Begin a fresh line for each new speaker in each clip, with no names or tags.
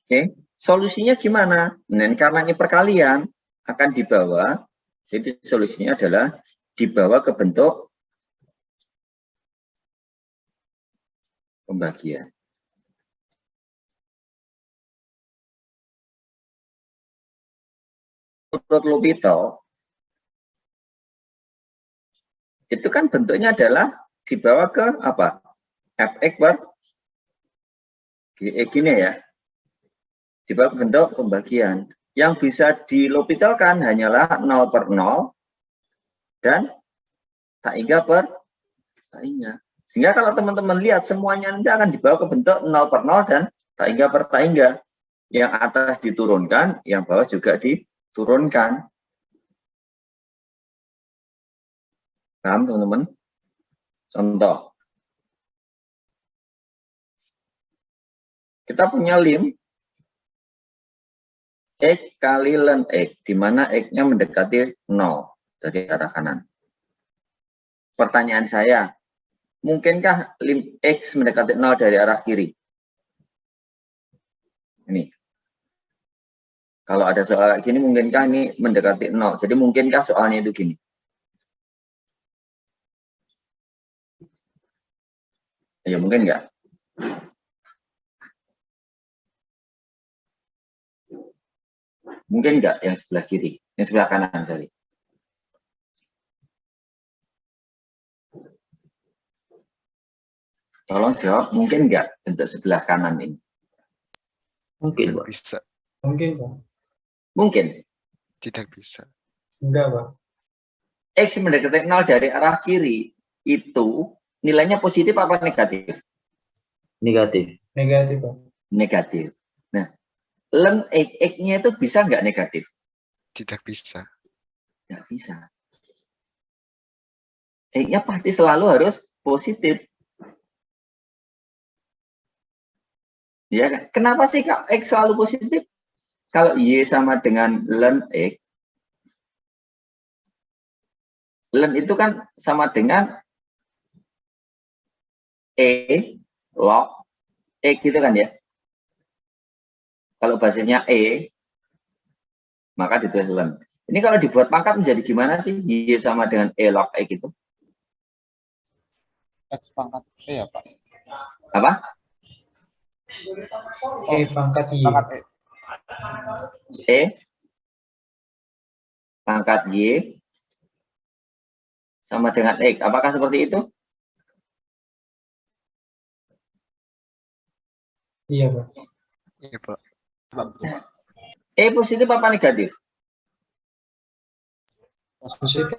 Oke, solusinya gimana? Nah, karena ini perkalian akan dibawa, jadi solusinya adalah dibawa ke bentuk pembagian. Menurut L'Hopital, itu kan bentuknya adalah dibawa ke apa? Fx per gini ya. Dibawa ke bentuk pembagian. Yang bisa di L'Hopital kan hanyalah 0 per 0 dan tak-iga per tak-iga. Sehingga kalau teman-teman lihat semuanya nanti akan dibawa ke bentuk 0 per 0 dan tak-iga per tak-iga. Yang atas diturunkan, yang bawah juga diturunkan. Paham teman-teman? Contoh. Kita punya lim X kali ln X, di mana X-nya mendekati 0 dari arah kanan. Pertanyaan saya, mungkinkah lim X mendekati 0 dari arah kiri? Ini. Kalau ada soal gini, mungkinkah ini mendekati 0? Jadi mungkinkah soalnya itu gini? Ya mungkin enggak. Mungkin enggak yang sebelah kiri, yang sebelah kanan, sorry. Tolong jawab, mungkin enggak bentuk sebelah kanan ini?
Mungkin, Pak. Bisa.
Mungkin, Pak.
Mungkin.
Tidak bisa.
Enggak, Pak.
X mendekati 0 dari arah kiri, itu nilainya positif apa negatif?
Negatif.
Negatif, Pak.
Negatif. Nah, ln X-nya itu bisa nggak negatif?
Tidak bisa.
Nggak bisa. X-nya pasti selalu harus positif. Ya kan? Kenapa sih Kak X selalu positif? Kalau Y sama dengan ln X, ln itu kan sama dengan E log X gitu kan ya. Kalau basisnya E, maka ditulis ln. Ini kalau dibuat pangkat menjadi gimana sih? Y sama dengan E log X itu?
X pangkat E ya Pak?
Apa?
E pangkat Y.
Pangkat E.
E pangkat Y sama dengan X. Apakah seperti itu?
Iya, Pak.
Iya, Pak.
E positif apa negatif?
Positif.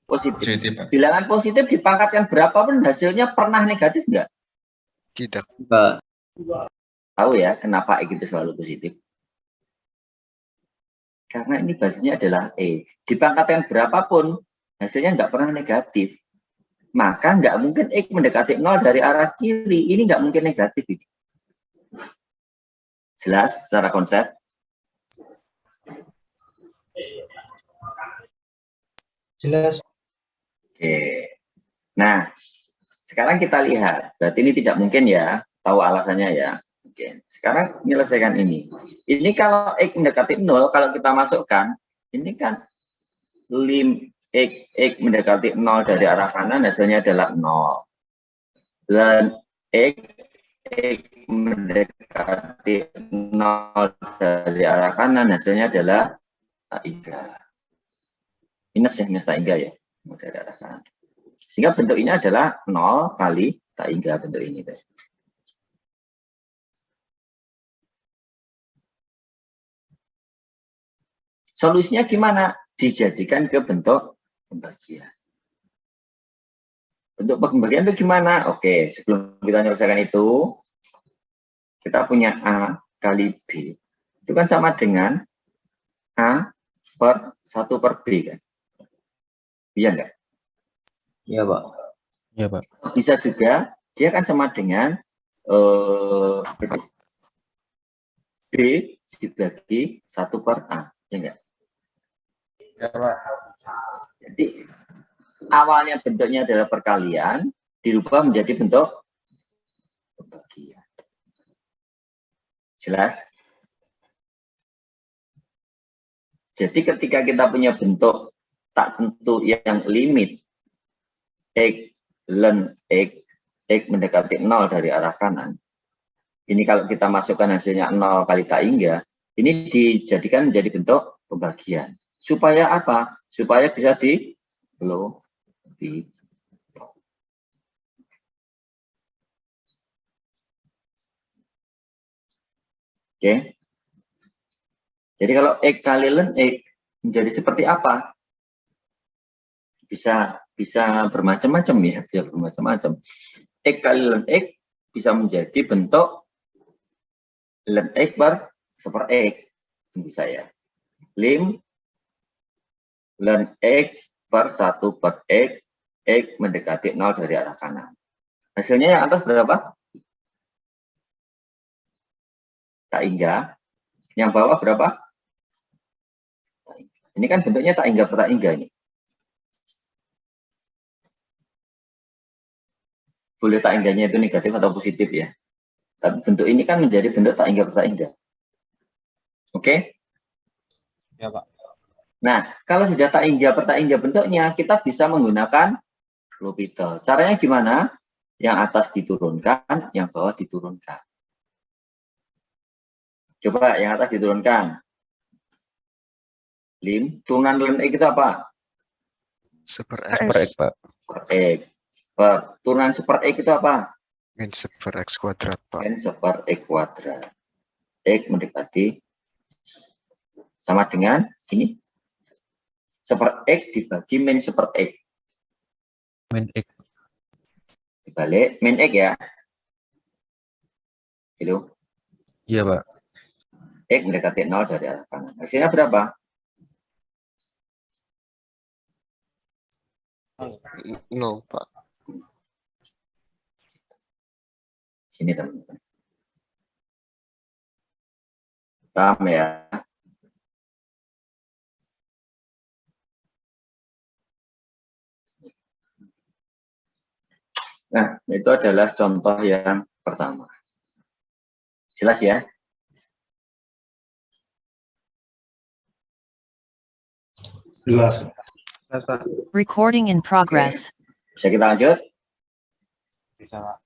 Positif.
Positif, Pak.
Bilangan positif dipangkatkan berapapun hasilnya pernah negatif nggak?
Tidak.
Enggak.
Tahu ya kenapa X itu selalu positif? Karena ini basisnya adalah E. Dipangkatkan berapapun hasilnya nggak pernah negatif. Maka nggak mungkin X mendekati 0 dari arah kiri. Ini nggak mungkin negatif. Ini. Jelas secara konsep?
Jelas.
Oke. Nah, sekarang kita lihat. Berarti ini tidak mungkin ya. Tahu alasannya ya. Oke. Sekarang menyelesaikan ini. Ini kalau X mendekati 0, kalau kita masukkan, ini kan lim X mendekati 0 dari arah kanan, hasilnya adalah 0. Dan X mendekati 0 dari arah kanan, hasilnya adalah tak-iga. Minus ya, minus tak-iga ya. Dari arah kanan. Sehingga bentuk ini adalah 0 kali tak-iga bentuk ini. Solusinya gimana? Dijadikan ke bentuk pembagian. Bentuk pembagian itu gimana? Oke, sebelum kita menyelesaikan itu, kita punya A kali B. Itu kan sama dengan A per 1 per B kan? Iya enggak?
Iya, Pak.
Iya, Pak.
Bisa juga, dia kan sama dengan B dibagi 1 per A. Ya enggak?
Ya Pak.
Jadi awalnya bentuknya adalah perkalian, dirubah menjadi bentuk pembagian. Jelas? Jadi ketika kita punya bentuk tak tentu yang limit X, ln X, X mendekati 0 dari arah kanan. Ini kalau kita masukkan hasilnya 0 kali tak hingga, ini dijadikan menjadi bentuk pembagian. Supaya apa? Supaya bisa di Oke. Jadi kalau X kali ln X menjadi seperti apa? Bisa bermacam-macam ya, bisa bermacam-macam. X kali ln X bisa menjadi bentuk ln X per super X. Bisa ya. Lim ln X per 1 per X, X mendekati 0 dari arah kanan. Hasilnya yang atas berapa? Tak hingga. Yang bawah berapa? Ini kan bentuknya tak hingga per tak hingga ini. Boleh tak hingganya itu negatif atau positif ya. Tapi bentuk ini kan menjadi bentuk tak hingga per tak hingga. Oke?
Ya, Pak.
Nah, kalau sudah tak hingga per tak hingga bentuknya, kita bisa menggunakan L'Hopital. Caranya gimana? Yang atas diturunkan, yang bawah diturunkan. Coba yang atas diturunkan. Lim, turunan ln X itu apa?
Super
Per
X.
X, Pak.
Per X. Turunan super X itu apa?
Min super X kuadrat, Pak.
N super X kuadrat. X mendekati sama dengan ini. Super X dibagi min super X.
Min X.
Dibalik min X ya. Gitu.
Iya, Pak.
X mendekati 0 dari arah kanan. Hasilnya berapa?
No, Pak.
Ini teman-teman. Paham ya? Nah, itu adalah contoh yang pertama. Jelas ya?
Jelas.
Recording in progress.
Bisa kita lanjut?
Bisa, Pak.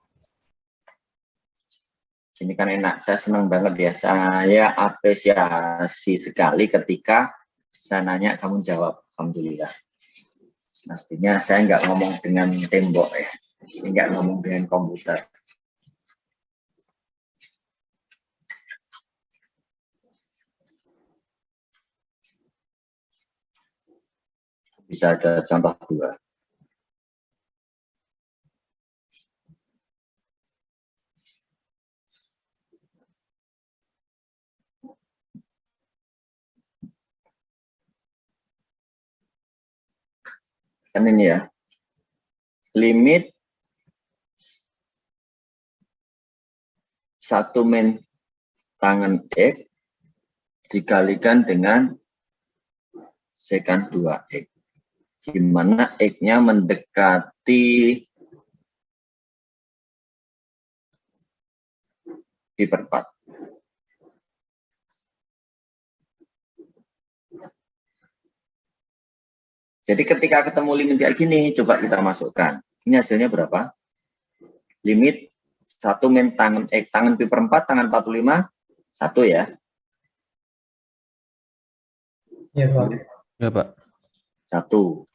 Ini kan enak, saya senang banget ya. Saya apresiasi sekali ketika saya nanya, kamu jawab. Alhamdulillah. Artinya saya nggak ngomong dengan tembok ya. Nggak ngomong dengan komputer. Bisa ada contoh 2. Kan ini ya, limit 1 min tangan X dikalikan dengan sekan 2X, di mana X-nya mendekati pi per 4. Jadi ketika ketemu limit kayak gini, coba kita masukkan. Ini hasilnya berapa? Limit 1 min tangan X, tangan pi per 4, tangan 45, 1 ya.
Iya, Pak.
Iya, Pak.
1.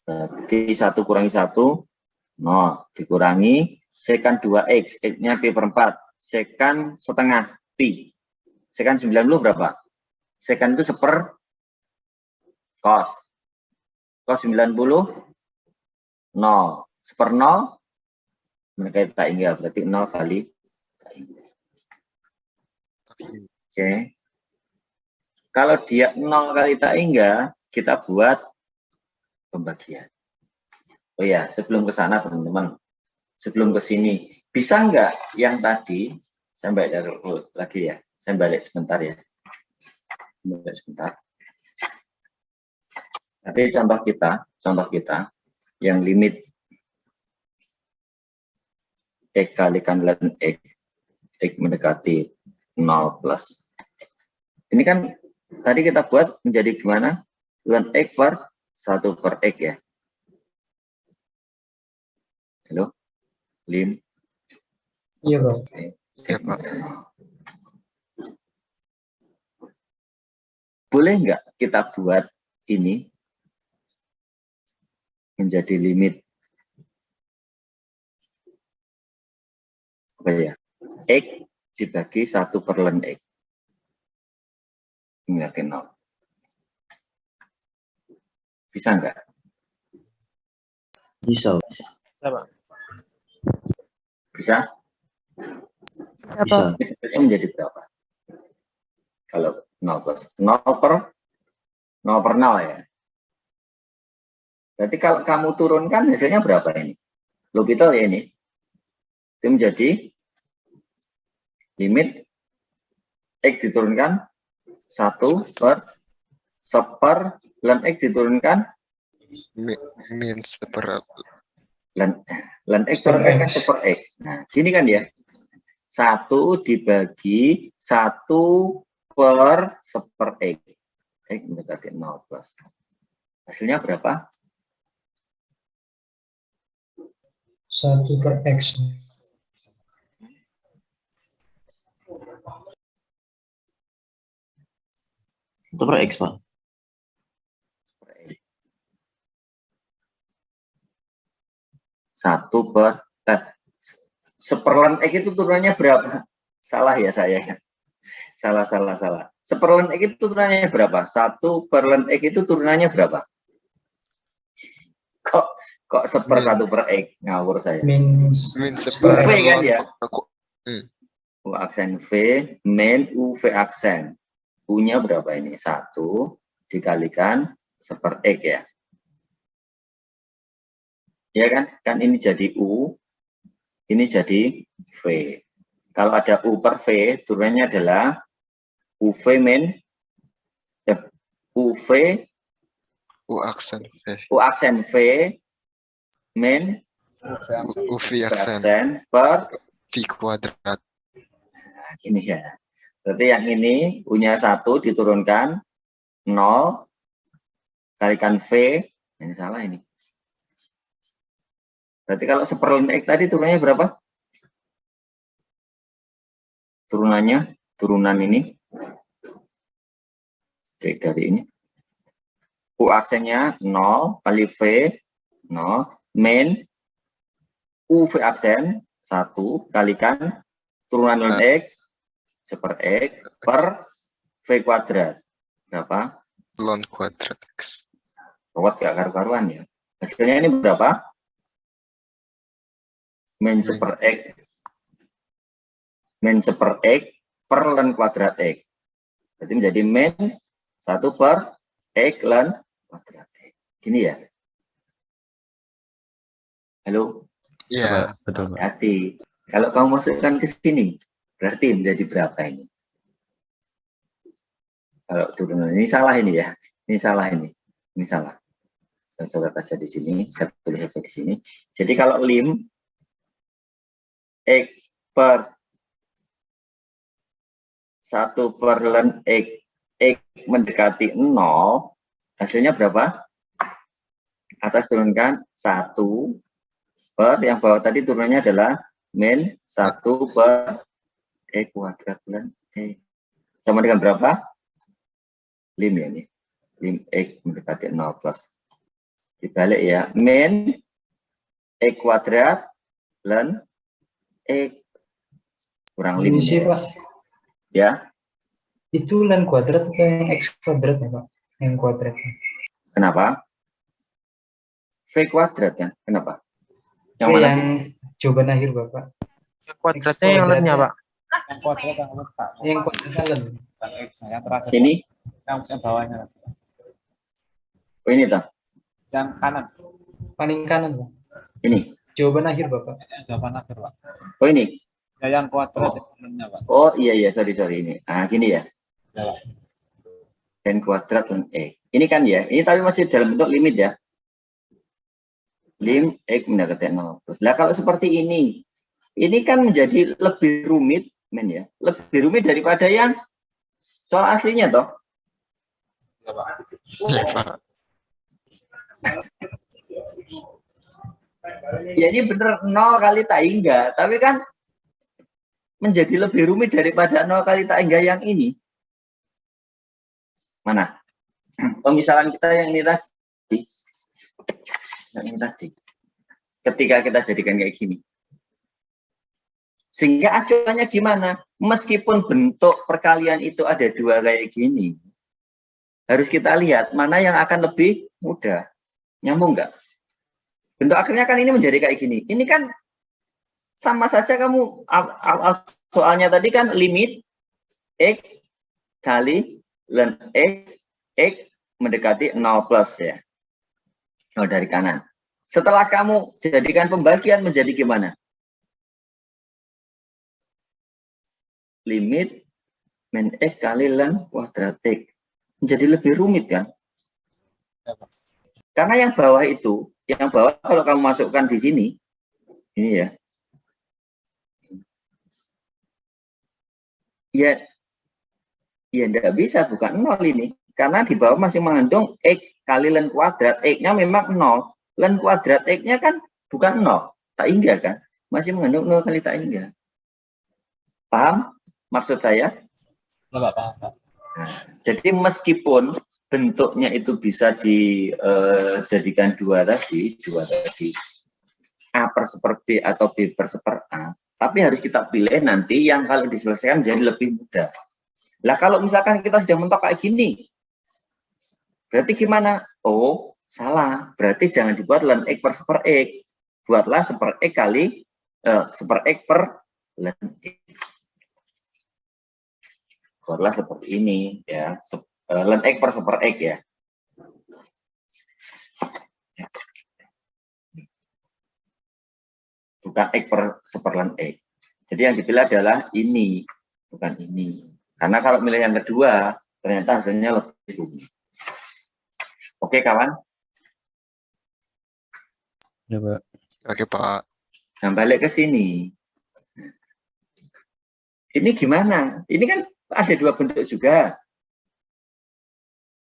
Berarti 1 kurangi 1, 0. Dikurangi sekan 2X, X-nya pi per 4. Sekan setengah pi. Sekan 90 berapa? Sekan itu seper cos. Cos 90, 0. Seper 0, mereka tak hingga. Berarti 0 kali tak hingga. Oke. Kalau dia 0 kali tak hingga, kita buat pembagian. Oh ya, sebelum ke sana teman-teman. Sebelum ke sini. Bisa nggak yang tadi, saya balik lagi ya. Saya balik sebentar ya. Balik sebentar. Tapi contoh kita yang limit X kalikan ln X, X mendekati 0 plus. Ini kan tadi kita buat menjadi gimana? ln X per 1 per X ya. Halo, Lim.
Iya, Pak.
Iya, Pak.
Boleh nggak kita buat ini menjadi limit apa ya? X dibagi 1 per ln X. Hingga ke 0. Bisa nggak?
Bisa.
Bisa?
Bisa.
Ini menjadi berapa? Kalau 0 plus 0 per 0 ya. Berarti kalau kamu turunkan hasilnya berapa ini? L'Hopital ya ini. Itu menjadi limit X diturunkan 1 per ln X diturunkan
Min seper
ln X per X per X. Nah, gini kan ya. 1 dibagi 1 per 1 X. X mendekati 0 plus. Hasilnya berapa?
1 per X.
Itu per X, Pak.
Satu per seperlen X itu turunannya berapa? Salah ya saya. Salah. Seperlen X itu turunannya berapa? 1 per ln X itu turunannya berapa? Kok seper 1 per X? Ngawur saya.
min seper
UV kan ya?
aku
U aksen V, min UV aksen. U-nya berapa ini? 1 dikalikan seper X ya. Ya kan? Kan ini jadi U, ini jadi V. Kalau ada U per V, turunannya adalah UV min UV
U aksen V
U aksen V min
UV aksen
aksen per
V kuadrat.
nah, gini ya. Berarti yang ini U-nya 1 diturunkan 0 kalikan V. Ini salah ini. Berarti kalau seperlen X tadi turunannya berapa? Turunan ini dari ini. U aksennya 0 kali V 0 min UV aksen 1 kalikan turunan ln X seper X per V kuadrat. Berapa?
Ln kuadrat X.
Ruwet gak karu-karuan ya. Hasilnya ini berapa? Min seper X per ln kuadrat X. Berarti menjadi min 1 per X ln kuadrat X. Gini ya. Halo?
Iya.
Betul, Pak.
Hati. Kalau kamu masukkan ke sini, berarti menjadi berapa ini? Kalau turunan ini salah ini ya. Ini salah ini. Ini salah. Saya coret aja di sini. Saya tulis aja di sini. Jadi kalau lim X per 1 per ln X mendekati 0, hasilnya berapa? Atas turunkan 1 per, yang bawah tadi turunannya adalah min 1 per X kuadrat ln X. Sama dengan berapa? Lim ya ini. Lim X mendekati 0 plus. Dibalik ya. Min X kuadrat ln X. Kurang lim.
Ini sih, Pak.
Ya.
Itu ln kuadrat atau yang X kuadrat ya, Pak? Yang kuadrat.
Kenapa? V kuadrat kan? Kenapa? Yang
Oke,
mana
yang
sih?
jawaban akhir, Bapak.
Yang kuadratnya yang lainnya, Pak.
Yang kuadrat yang lurus, Pak.
Yang kuadratnya ln.
Yang X, yang terakhir.
Ini?
Yang bawahnya.
Oh ini toh?
Yang kanan.
Paling kanan, Pak.
Ini?
Jawaban akhir, Bapak.
Jawaban akhir, Pak.
Oh ini?
Ya, yang kuadrat yang Pak.
Oh iya, sorry ini. Ah gini ya.
Ya, Pak.
N kuadrat ln X. Ini kan ya, ini tapi masih dalam bentuk limit ya. Lim X mendekati 0 plus. Nah kalau seperti ini kan menjadi lebih rumit, men ya. Lebih rumit daripada yang soal aslinya toh.
Ya, Pak.
Iya, Pak.
Ya ini bener 0 kali tak hingga, tapi kan menjadi lebih rumit daripada 0 kali tak hingga yang ini. Mana? Pemisalan kita yang ini tadi. Yang ini tadi. Ketika kita jadikan kayak gini. Sehingga acuannya gimana? Meskipun bentuk perkalian itu ada 2 kayak gini, harus kita lihat mana yang akan lebih mudah. Nyambung nggak? Bentuk akhirnya kan ini menjadi kayak gini. Ini kan sama saja kamu, soalnya tadi kan limit X kali ln X mendekati 0 plus ya. 0 dari kanan. Setelah kamu jadikan pembagian menjadi gimana? Limit min X kali ln kuadrat X. Menjadi lebih rumit kan? Karena yang bawah itu, yang bawah kalau kamu masukkan di sini, ini ya. Ya enggak bisa, bukan 0 ini. Karena di bawah masih mengandung X kali ln kuadrat. X-nya memang 0. Ln kuadrat X-nya kan bukan 0. Tak hingga kan? Masih mengandung 0 kali tak hingga. Paham maksud saya?
Paham.
Jadi meskipun bentuknya itu bisa dijadikan dua tadi, A per seper B atau B per seper A, tapi harus kita pilih nanti yang kalau diselesaikan jadi lebih mudah. Lah kalau misalkan kita sudah mentok kayak gini, berarti gimana? Oh, salah. Berarti jangan dibuat ln X per seper X. Buatlah seper X kali seper X per ln X. Buatlah seperti ini ya. Ln X per seper X ya. Bukan X per seper ln X. Jadi yang dipilih adalah ini, bukan ini. Karena kalau milih yang kedua, ternyata hasilnya lebih rumit. Oke kawan?
Ya, Pak.
Oke, Pak.
Nah, balik ke sini. Ini gimana? Ini kan ada 2 bentuk juga.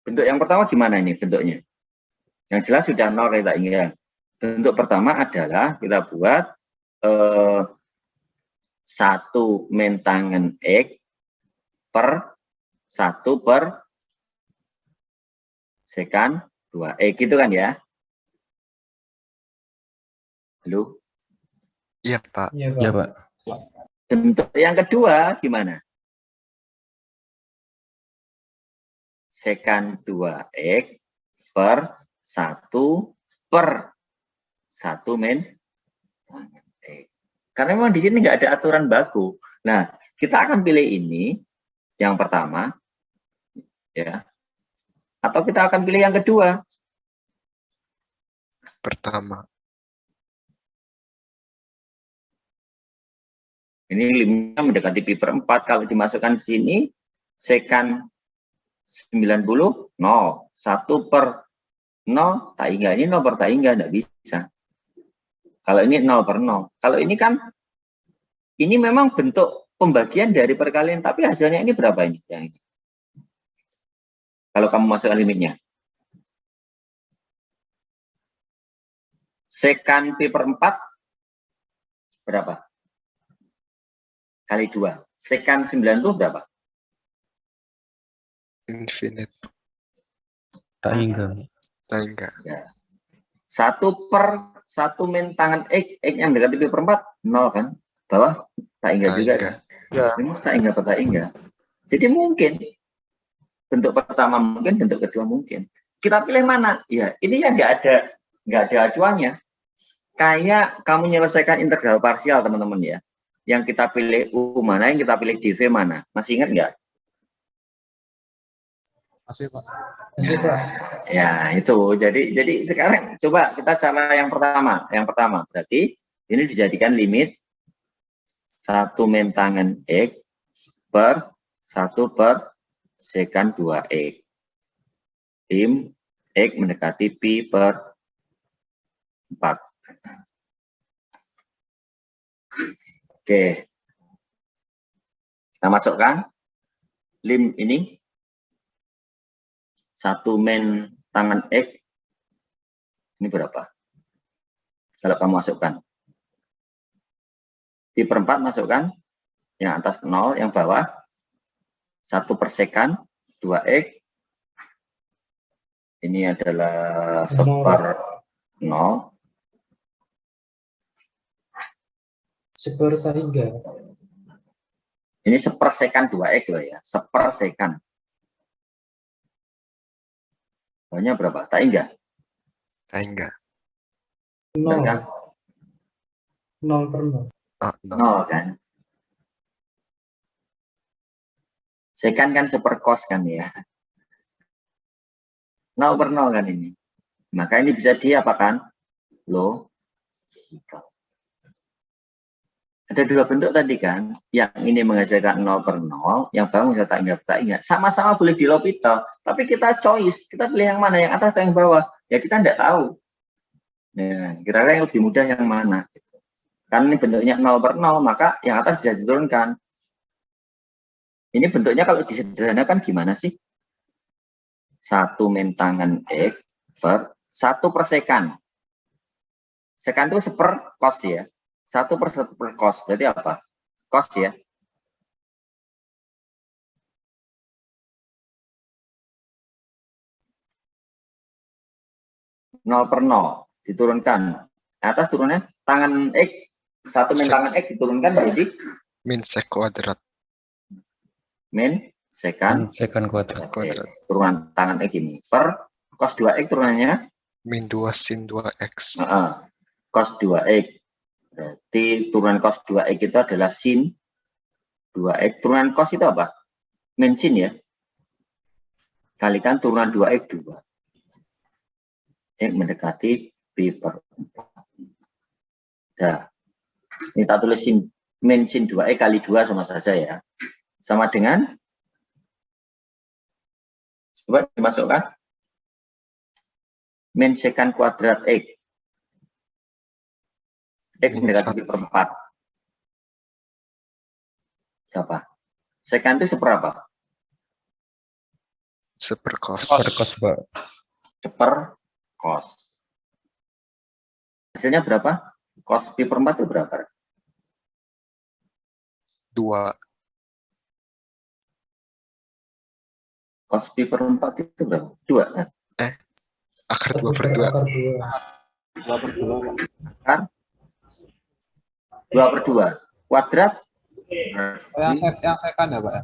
Bentuk yang pertama gimana ini bentuknya? Yang jelas sudah 0 kali tak hingga. Bentuk pertama adalah kita buat 1 min tangen X per 1 per sekan 2X gitu kan ya? Halo?
Iya, Pak.
Iya, Pak.
Ya, Pak.
Bentuk yang kedua gimana? Sekan 2X per 1 per 1 min tangen X. Karena memang di sini nggak ada aturan baku. Nah, kita akan pilih ini yang pertama, ya. Atau kita akan pilih yang kedua.
Pertama.
Ini limitnya mendekati pi per 4. Kalau dimasukkan di sini, sekan 90, 0. 1 per 0, tak hingga. Ini 0 per tak hingga, nggak bisa. Kalau ini 0 per 0. Kalau ini kan, ini memang bentuk pembagian dari perkalian, tapi hasilnya ini berapa ini? Yang ini. Kalau kamu masukkan limitnya. Sekan pi per 4, berapa? Kali 2. Sekan 90 berapa?
Infinite.
Tak hingga.
Nah, enggak.
Ya. 1 per 1 min tangan X yang mendekati pi per 4, 0 kan? Bawah tak hingga
Tak
juga
hingga.
kan?
Ya.
Memang tak hingga per tak hingga. Jadi mungkin bentuk pertama mungkin, bentuk kedua mungkin. Kita pilih mana? Ya, ini yang nggak ada acuannya. Kayak kamu menyelesaikan integral parsial teman-teman ya. Yang kita pilih U mana, yang kita pilih dV mana. Masih ingat nggak?
Masih, Pak.
Masih, Pak.
Ya, itu. Jadi sekarang coba kita cara yang pertama. Yang pertama berarti ini dijadikan limit 1 min tangen X per 1 per sekan 2X. Tim X mendekati pi per 4. Oke. Kita masukkan lim ini. 1 min tangan X, ini berapa? Kalau kamu masukkan. Pi per 4 masukkan, yang atas 0, yang bawah 1 per sekan, 2X, ini adalah 1/0.
1/3.
Ini 1 sekan 2X loh ya, 1 sekan. Bawahnya berapa? Tak enggak?
Tak enggak.
0.
Kan?
0/0.
Oh, no.
0 kan? Sekan kan 1 cos kan ya. 0/0 kan ini. Maka ini bisa diapakan? Logikal. Ada 2 bentuk tadi kan, yang ini menghasilkan 0/0, yang bawah bisa tak ingat. Sama-sama boleh di L'Hopital, tapi kita choice, kita pilih yang mana, yang atas atau yang bawah. Ya kita tidak tahu. Nah, kira-kira yang lebih mudah yang mana? Gitu. Karena ini bentuknya 0/0, maka yang atas bisa diturunkan. Ini bentuknya kalau disederhanakan gimana sih? 1 min tangan X per 1 per sekan. Sekan itu 1 cos ya. 1 per 1 per cos, berarti apa? Cos ya. Nol per 0 diturunkan. Atas turunnya tangan X. 1 min tangan X diturunkan jadi
Min sek kuadrat.
min sekan
Sekan kuadrat.
Kuadrat.
turunan tangan X ini. Per cos 2X turunannya
Min 2 sin 2x.
cos 2X. Berarti turunan cos 2X itu adalah sin 2X. Turunan cos itu apa? Min sin ya. Kalikan turunan 2X 2. X mendekati Pi per 4. Nah, ini tak tulis min sin 2X kali 2 sama saja ya. Sama dengan, coba dimasukkan, min sekan kuadrat X. X mendekati Pi per 4. Berapa? Sekan itu seberapa?
1 cos.
Per cos, Pak.
Per cos. Hasilnya berapa? Cos Pi per 4 itu berapa?
2.
Cos Pi per 4 itu berapa? 2 kan?
Akar 2 per 2.
Akar 2.
2 per 2, Pak.
Kan? 2 per 2. Kuadrat?
Yang sekan ya, Pak ya?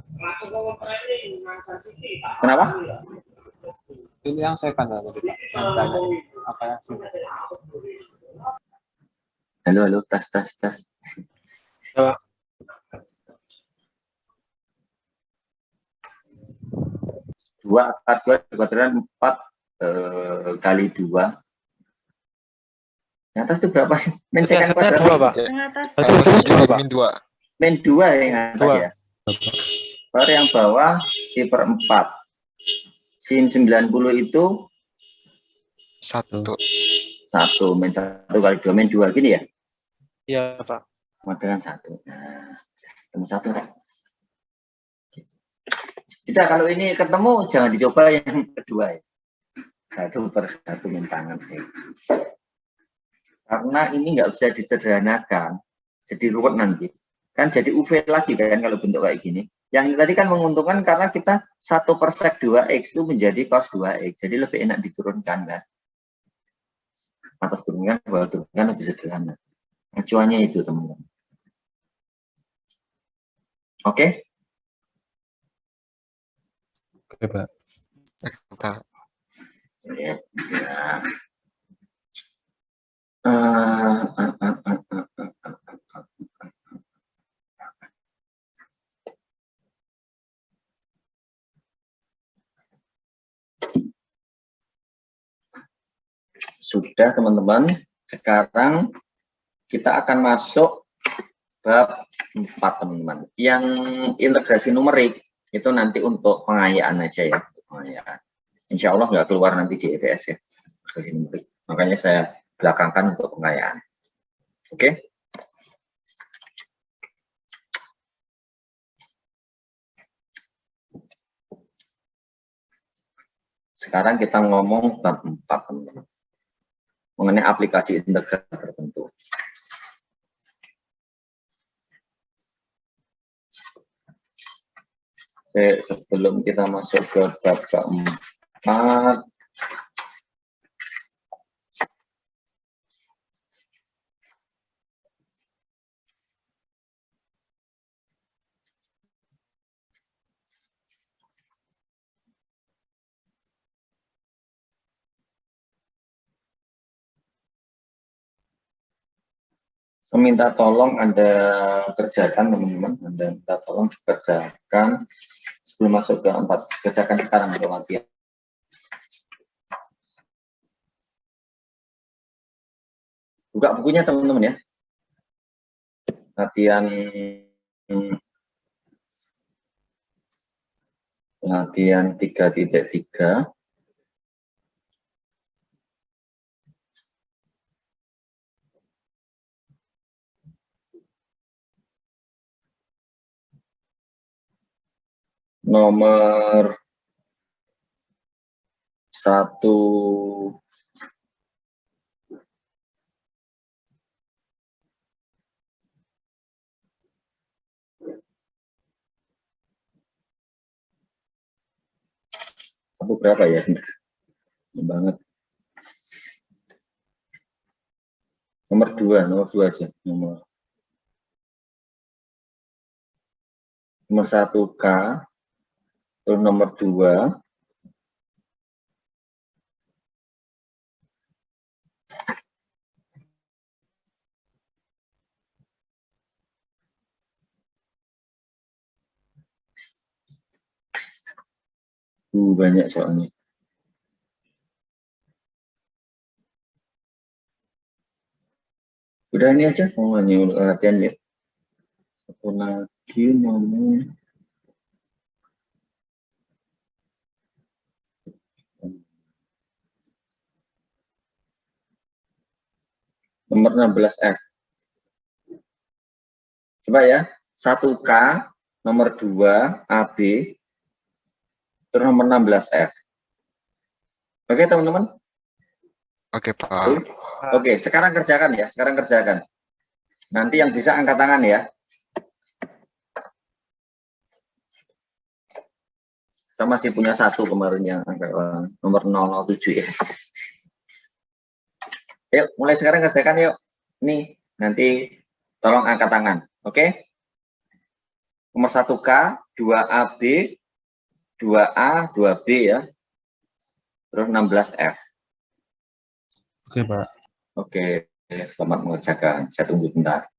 Kenapa?
Ini yang sekan ya tadi, Pak. Yang tanya. Apa yang sekan?
Halo, tes.
Ya, Pak.
2 akar 2 dikuadratkan 4 kali 2. Yang atas itu berapa sih? Min sekan
Hasilnya
kuadrat.
2, Pak.
Atas jadi
Pak.
min 2.
Min 2 yang atas
Dua.
ya. Per yang bawah Pi per 4. Sin 90 itu
1.
1 min 1 kali 2 min 2 gini ya.
Iya, Pak.
Sama dengan 1. Nah, ketemu 1 kan? Kita kalau ini ketemu jangan dicoba yang kedua ya. 1 per 1 min tangan. Karena ini nggak bisa disederhanakan, jadi ruwet nanti. Kan jadi UV lagi kan kalau bentuk kayak gini. Yang ini tadi kan menguntungkan karena kita 1 per sek 2X itu menjadi cos 2X. Jadi lebih enak diturunkan kan. Atas turunkan, bawah turunkan lebih sederhana. Acuannya itu teman-teman. Oke?
Oke, Pak.
Pak.
Ya. Sudah teman-teman, sekarang kita akan masuk bab 4 teman-teman. Yang integrasi numerik itu nanti untuk pengayaan aja ya. Pengayaan. Insya Allah nggak keluar nanti di ETS ya. Integrasi numerik. Makanya saya belakangkan untuk pengayaan. Oke? Sekarang kita ngomong bab 4, teman-teman. Mengenai aplikasi integral tertentu. Oke, sebelum kita masuk ke bab keempat, minta tolong Anda kerjakan, teman-teman. Anda minta tolong dikerjakan sebelum masuk ke 4. Kerjakan sekarang untuk latihan. Buka bukunya, teman-teman ya. Latihan 3.3. Nomor 1. Aku berapa ya? Banget. Nomor 2 aja. Nomor 1K, terus nomor 2, banyak soalnya. Udah ini aja, hanya latihan ya. Satu lagi nomor 16F. Coba ya, 1K, nomor 2, AB, terus nomor 16F. Oke, teman-teman?
Oke, Pak.
Oke, sekarang kerjakan ya, sekarang kerjakan. Nanti yang bisa angkat tangan ya. Saya masih punya 1 kemarin yang angkat nomor 007 ya. Yuk, mulai sekarang kerjakan yuk. Nih, nanti tolong angkat tangan. Oke? Nomor 1K, 2AB, 2A, 2B ya. Terus 16F.
Oke, Pak.
Oke, selamat mengerjakan. Saya tunggu bentar.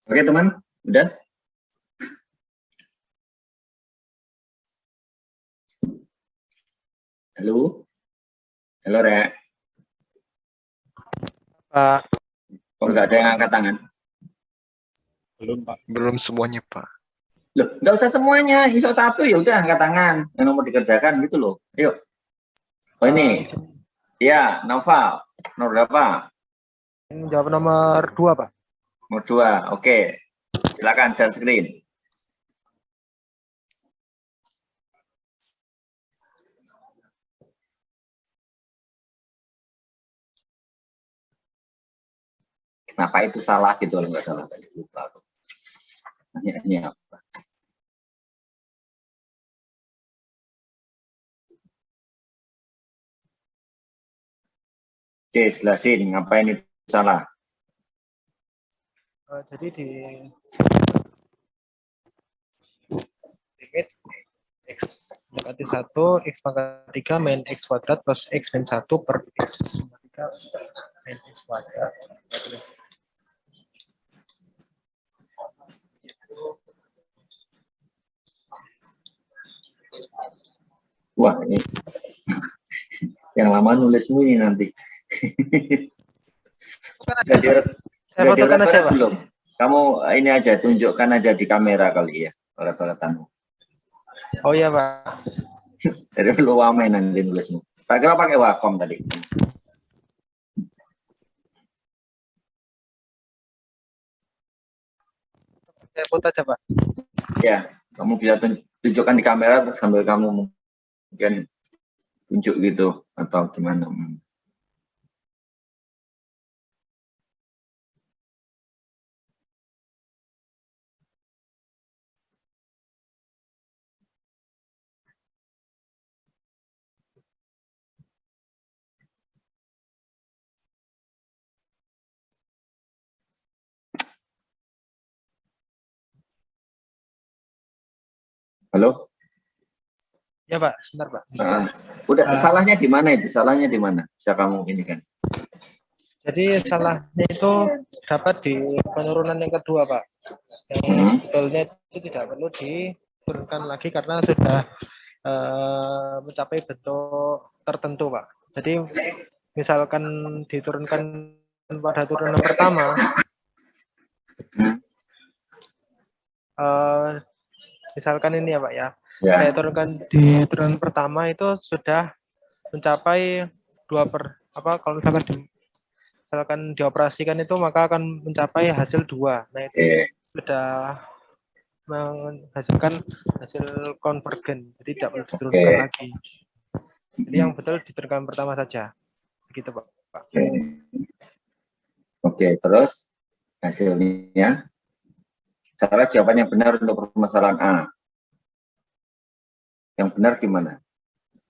Oke teman, udah? Halo? Halo Rek?
Pak.
Kok nggak ada yang angkat tangan?
Belum, Pak.
Belum semuanya, Pak.
Loh, nggak usah semuanya. Iso satu ya udah angkat tangan. Yang nomor dikerjakan gitu loh. Ayo. Oh ini. Ya, Nova. Nomor berapa?
Jawab nomor 2, Pak.
Nomor 2. Oke. Silakan share screen. Kenapa itu salah gitu kalau nggak salah tadi lupa aku. Ini apa? Oke, jelasin ngapain itu salah.
Jadi di limit x mendekati 1, x pangkat 3 min x kuadrat plus x min 1 per x pangkat 3 min x kuadrat.
Wah, ini yang lama nulismu ini nanti. Sudah
Saya fotokan aja, Pak.
belum? Kamu ini aja, tunjukkan aja di kamera kali ya, coret-coretanmu.
Oh iya, Pak.
Dari perlu wamen nanti nulismu. Pakai Wacom tadi.
Saya foto aja, Pak.
Ya, kamu bisa tunjukkan di kamera terus sambil kamu mungkin tunjuk gitu atau gimana. Halo?
Ya, Pak. Sebentar, Pak.
Udah, salahnya di mana itu? Salahnya di mana? Bisa kamu ini kan?
Jadi salahnya itu dapat di penurunan yang kedua, Pak. Yang sebetulnya itu tidak perlu diturunkan lagi karena sudah mencapai bentuk tertentu, Pak. Jadi misalkan diturunkan pada turunan pertama, misalkan ini ya, Pak ya.
Ya.
Saya turunkan di turunan pertama itu sudah mencapai kalau misalkan dioperasikan itu maka akan mencapai hasil 2. Nah, itu sudah menghasilkan hasil konvergen, jadi tidak perlu diturunkan lagi. Jadi yang betul diturunkan pertama saja, begitu Pak.
Oke, terus hasilnya cara jawaban yang benar untuk permasalahan A. Yang benar gimana?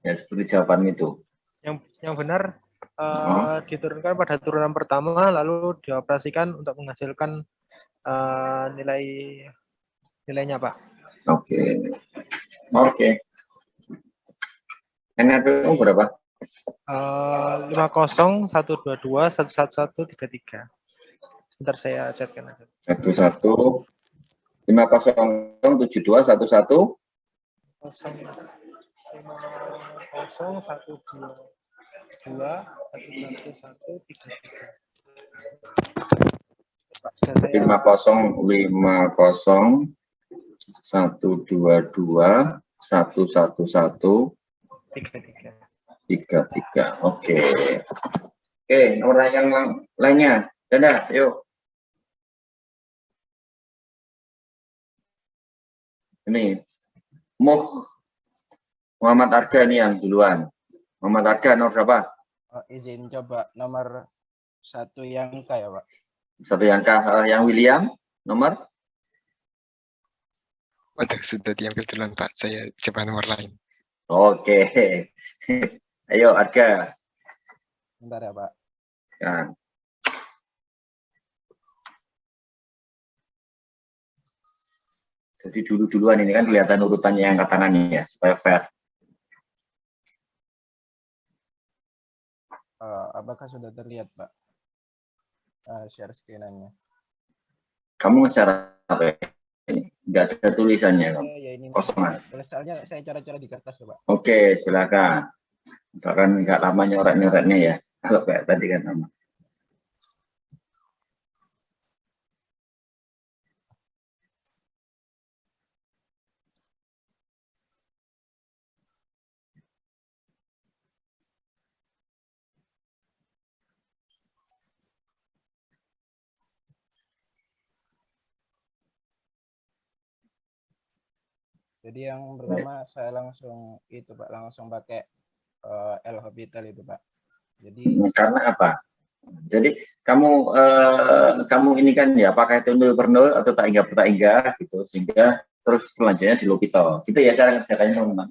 Ya seperti jawaban itu.
Yang benar diturunkan pada turunan pertama lalu dioperasikan untuk menghasilkan nilainya, Pak.
Oke. NRPU berapa?
50 122 111 33. Sebentar saya chatkan aja.
11 50 72 11
50 122 111 33.
50 122 111 33. Oke. Oke, nomor yang lainnya. Dadah, yuk. Ini Muhammad Arga nih yang duluan. Muhammad Arga nomor berapa?
Izin coba nomor 1 yang K ya, Pak.
1 yang K. Yang William nomor?
Waduh, sudah diambil duluan, Pak. Saya coba nomor lain.
Oke. Ayo, Arga.
Bentar ya, Pak.
Ya. Jadi duluan ini kan kelihatan urutannya yang angkat tangannya ya, supaya fair.
Apakah sudah terlihat, Pak? Share screen-nya.
Kamu ngejar apa ini? Nggak ada tulisannya, kamu.
Ya ini
Kosongan.
soalnya saya cara-cara di kertas ya, Pak.
Oke, silakan. Misalkan nggak lama nyoret-nyoretnya ya. Kalau kayak tadi kan lama.
Jadi yang pertama saya langsung itu Pak, langsung pakai L-Hospital itu Pak. Jadi
Karena apa? Jadi kamu ini kan ya pakai itu 0 per 0 atau tak hingga per tak hingga gitu, sehingga terus selanjutnya di L'Hopital. Gitu ya cara ngerjakannya teman-teman.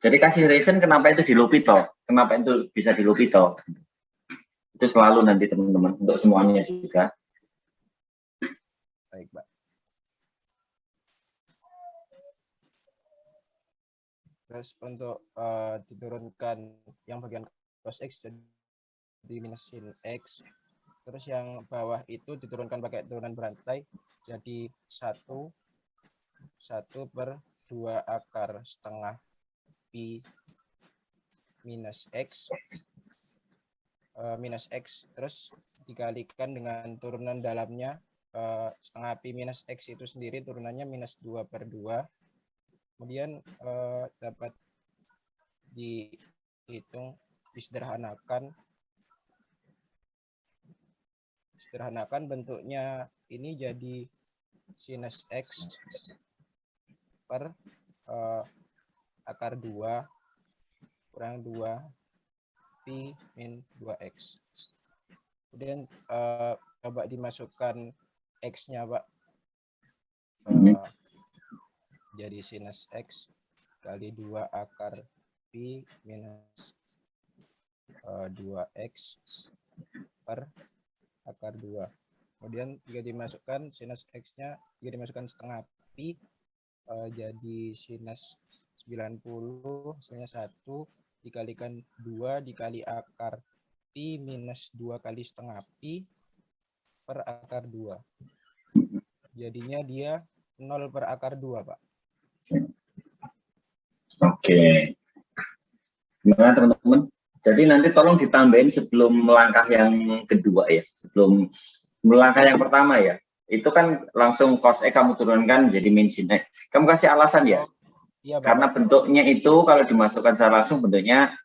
Jadi kasih reason kenapa itu di L'Hopital, kenapa itu bisa di L'Hopital. Itu selalu nanti teman-teman untuk semuanya juga.
baik Pak. Terus untuk diturunkan yang bagian cos X jadi minus sin X. Terus yang bawah itu diturunkan pakai turunan berantai jadi 1 per 2 akar setengah pi minus X terus dikalikan dengan turunan dalamnya setengah pi minus X itu sendiri turunannya minus 2 per 2. Kemudian dapat dihitung disederhanakan bentuknya ini jadi sinus X per akar 2 kurang 2 pi min 2X. Kemudian coba dimasukkan X-nya Pak. Jadi sinus X kali 2 akar pi minus 2X per akar 2. Kemudian jika dimasukkan sinus X-nya, jika dimasukkan setengah pi, jadi sinus 90, hasilnya 1, dikalikan 2 dikali akar pi minus 2 kali setengah pi per akar 2. Jadinya dia 0 per akar 2, Pak.
Oke. Gimana teman-teman? Jadi nanti tolong ditambahin sebelum langkah yang kedua ya. Sebelum langkah yang pertama ya. Itu kan langsung cos X kamu turunkan jadi min sin X. Kamu kasih alasan ya?
Iya, Pak.
Karena bentuknya itu kalau dimasukkan secara langsung bentuknya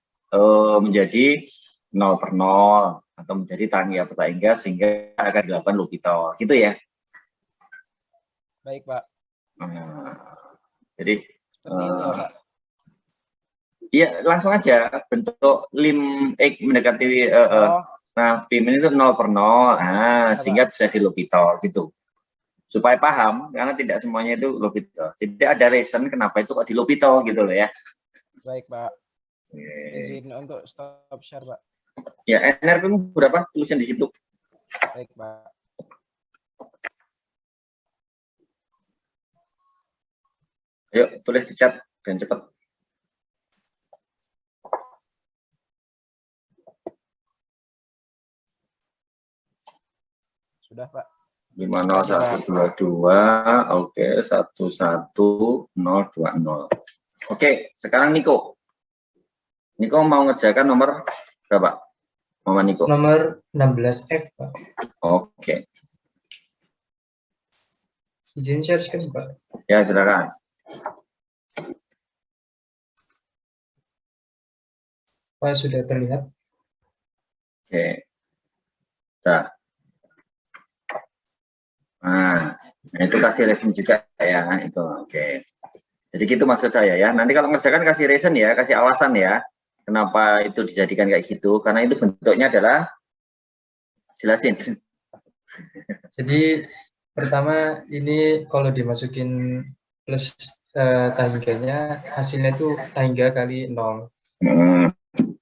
menjadi 0 per 0 atau menjadi tangga per tangga sehingga akan dilakukan L'Hopital. Gitu ya?
Baik, Pak.
Jadi
seperti ini ya, Pak.
Iya, langsung aja bentuk lim X mendekati nah pi min itu 0 per 0. Nah, sehingga bisa di L'Hopital gitu. Supaya paham karena tidak semuanya itu L'Hopital. Jadi ada reason kenapa itu kok di L'Hopital gitu loh ya.
Baik, Pak. Izin untuk stop share, Pak.
Ya, NRP berapa tulisan di situ?
Baik, Pak.
Ayo tulis di chat dan cepat.
Sudah, Pak.
50122, oke, 11020. Oke, sekarang Niko. Niko mau ngerjakan nomor berapa? Mama Niko.
Nomor 16F, Pak.
Oke.
Izin share screen, Pak.
Ya, silakan.
Pak, sudah terlihat?
Oke. Dah. Nah, itu kasih reason juga ya, itu oke. Jadi gitu maksud saya ya. Nanti kalau ngerjakan kasih reason ya, kasih alasan ya. Kenapa itu dijadikan kayak gitu? Karena itu bentuknya adalah jelasin.
Jadi pertama ini kalau dimasukin plus tahingganya hasilnya itu tahingga kali 0.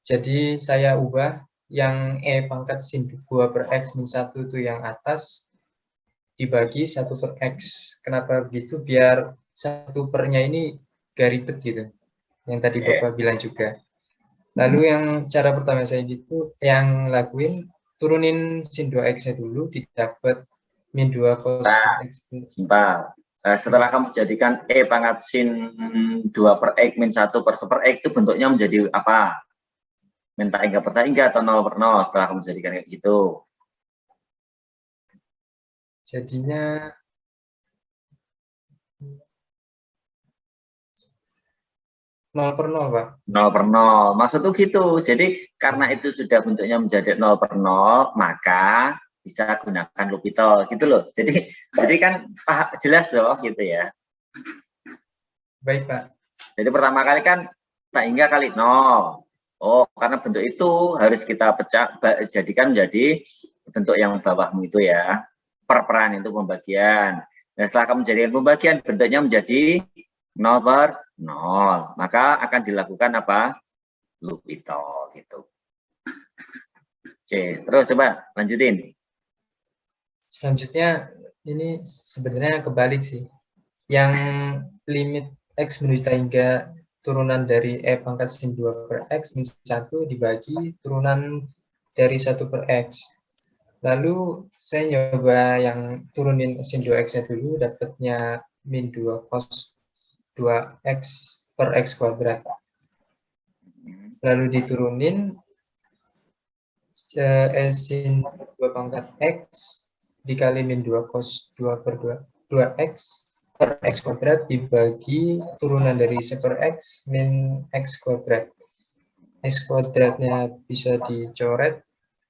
Jadi saya ubah yang E pangkat sin 2 per X min 1 itu yang atas dibagi 1 per X. Kenapa begitu? Biar 1 pernya ini gak ribet gitu. Yang tadi Bapak bilang juga. Lalu yang cara pertama saya gitu, yang lakuin turunin sin 2X-nya dulu, didapat min 2 cos X.
Sebentar. Setelah kamu jadikan E pangkat sin 2 per X min 1 per 1 per X itu bentuknya menjadi apa? Min tak hingga per tak hingga atau 0 per 0 setelah kamu jadikan kayak gitu.
Jadinya nol per 0, Pak.
0 per 0. Maksud tuh gitu. Jadi karena itu sudah bentuknya menjadi 0 per 0, maka bisa gunakan L'Hopital gitu loh. Jadi kan jelas loh gitu ya.
Baik, Pak.
Jadi pertama kali kan tak hingga kali 0. Oh, karena bentuk itu harus kita pecah jadikan menjadi bentuk yang bawahmu itu ya. Per-peran itu pembagian. Nah, setelah kamu jadikan pembagian, bentuknya menjadi 0 per 0. Maka akan dilakukan apa? L'Hopital gitu. Oke, terus coba lanjutin.
Selanjutnya ini sebenarnya kebalik sih. Yang limit X menuju tak hingga turunan dari E pangkat sin 2 per X min 1 dibagi turunan dari 1 per X. Lalu saya nyoba yang turunin sin 2X-nya dulu, dapatnya min 2 cos 2X per X kuadrat. Lalu diturunin sin 2 pangkat X dikali min 2 cos 2 per 2X per X kuadrat dibagi turunan dari 1 per X min X kuadrat. X kuadratnya bisa dicoret,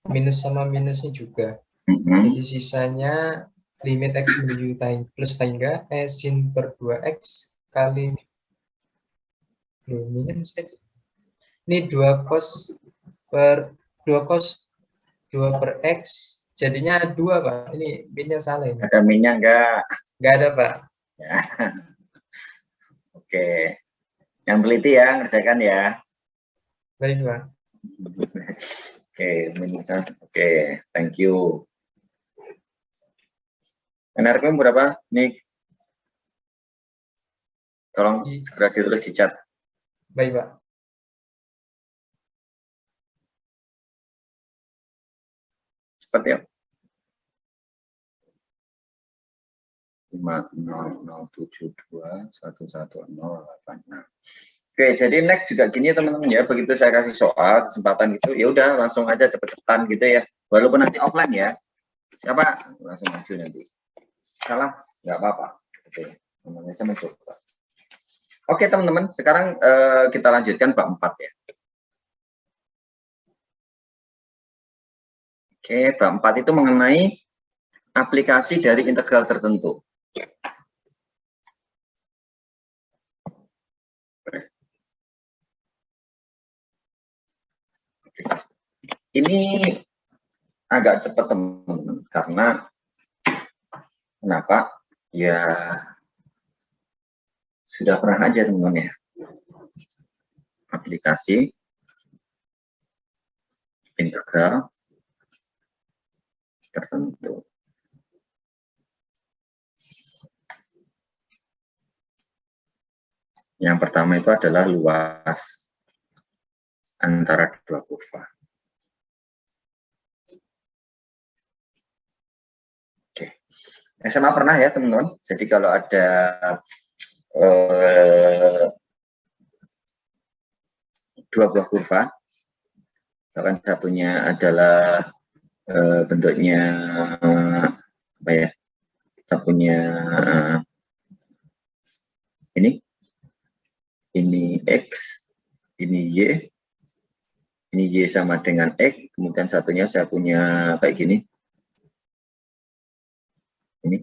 minus sama minusnya juga. Jadi sisanya limit X menuju plus tak hingga E sin per 2X kali minus ini 2 cos per 2 cos 2 per X jadinya 2, Pak. Ini minnya salah ini.
Ada minyak enggak?
Enggak ada, Pak.
Ya. Oke. Yang teliti ya, ngerjakan ya.
Baik, Pak.
Oke, minusnya. Oke, thank you. NRP berapa, Nick? Tolong segera ditulis di chat.
Baik, Pak.
Cepat ya. 500721108. Oke, jadi next juga gini teman-teman ya. Begitu saya kasih soal kesempatan gitu, ya udah langsung aja cepet-cepetan gitu ya. Walaupun nanti offline ya. Siapa? Langsung maju nanti. Salah, nggak apa-apa. Oke, namanya saya mencoba. Oke teman-teman, sekarang kita lanjutkan bab 4 ya. Oke, bab 4 itu mengenai aplikasi dari integral tertentu. Ini agak cepat teman-teman, karena kenapa? Ya sudah pernah aja teman-teman ya. Aplikasi integral tertentu. Yang pertama itu adalah luas antara dua kurva. Oke. SMA pernah ya teman-teman. Jadi kalau ada dua buah kurva, misalkan satunya adalah bentuknya apa ya? Kita punya ini X, ini Y sama dengan X, kemudian satunya saya punya kayak gini. Ini.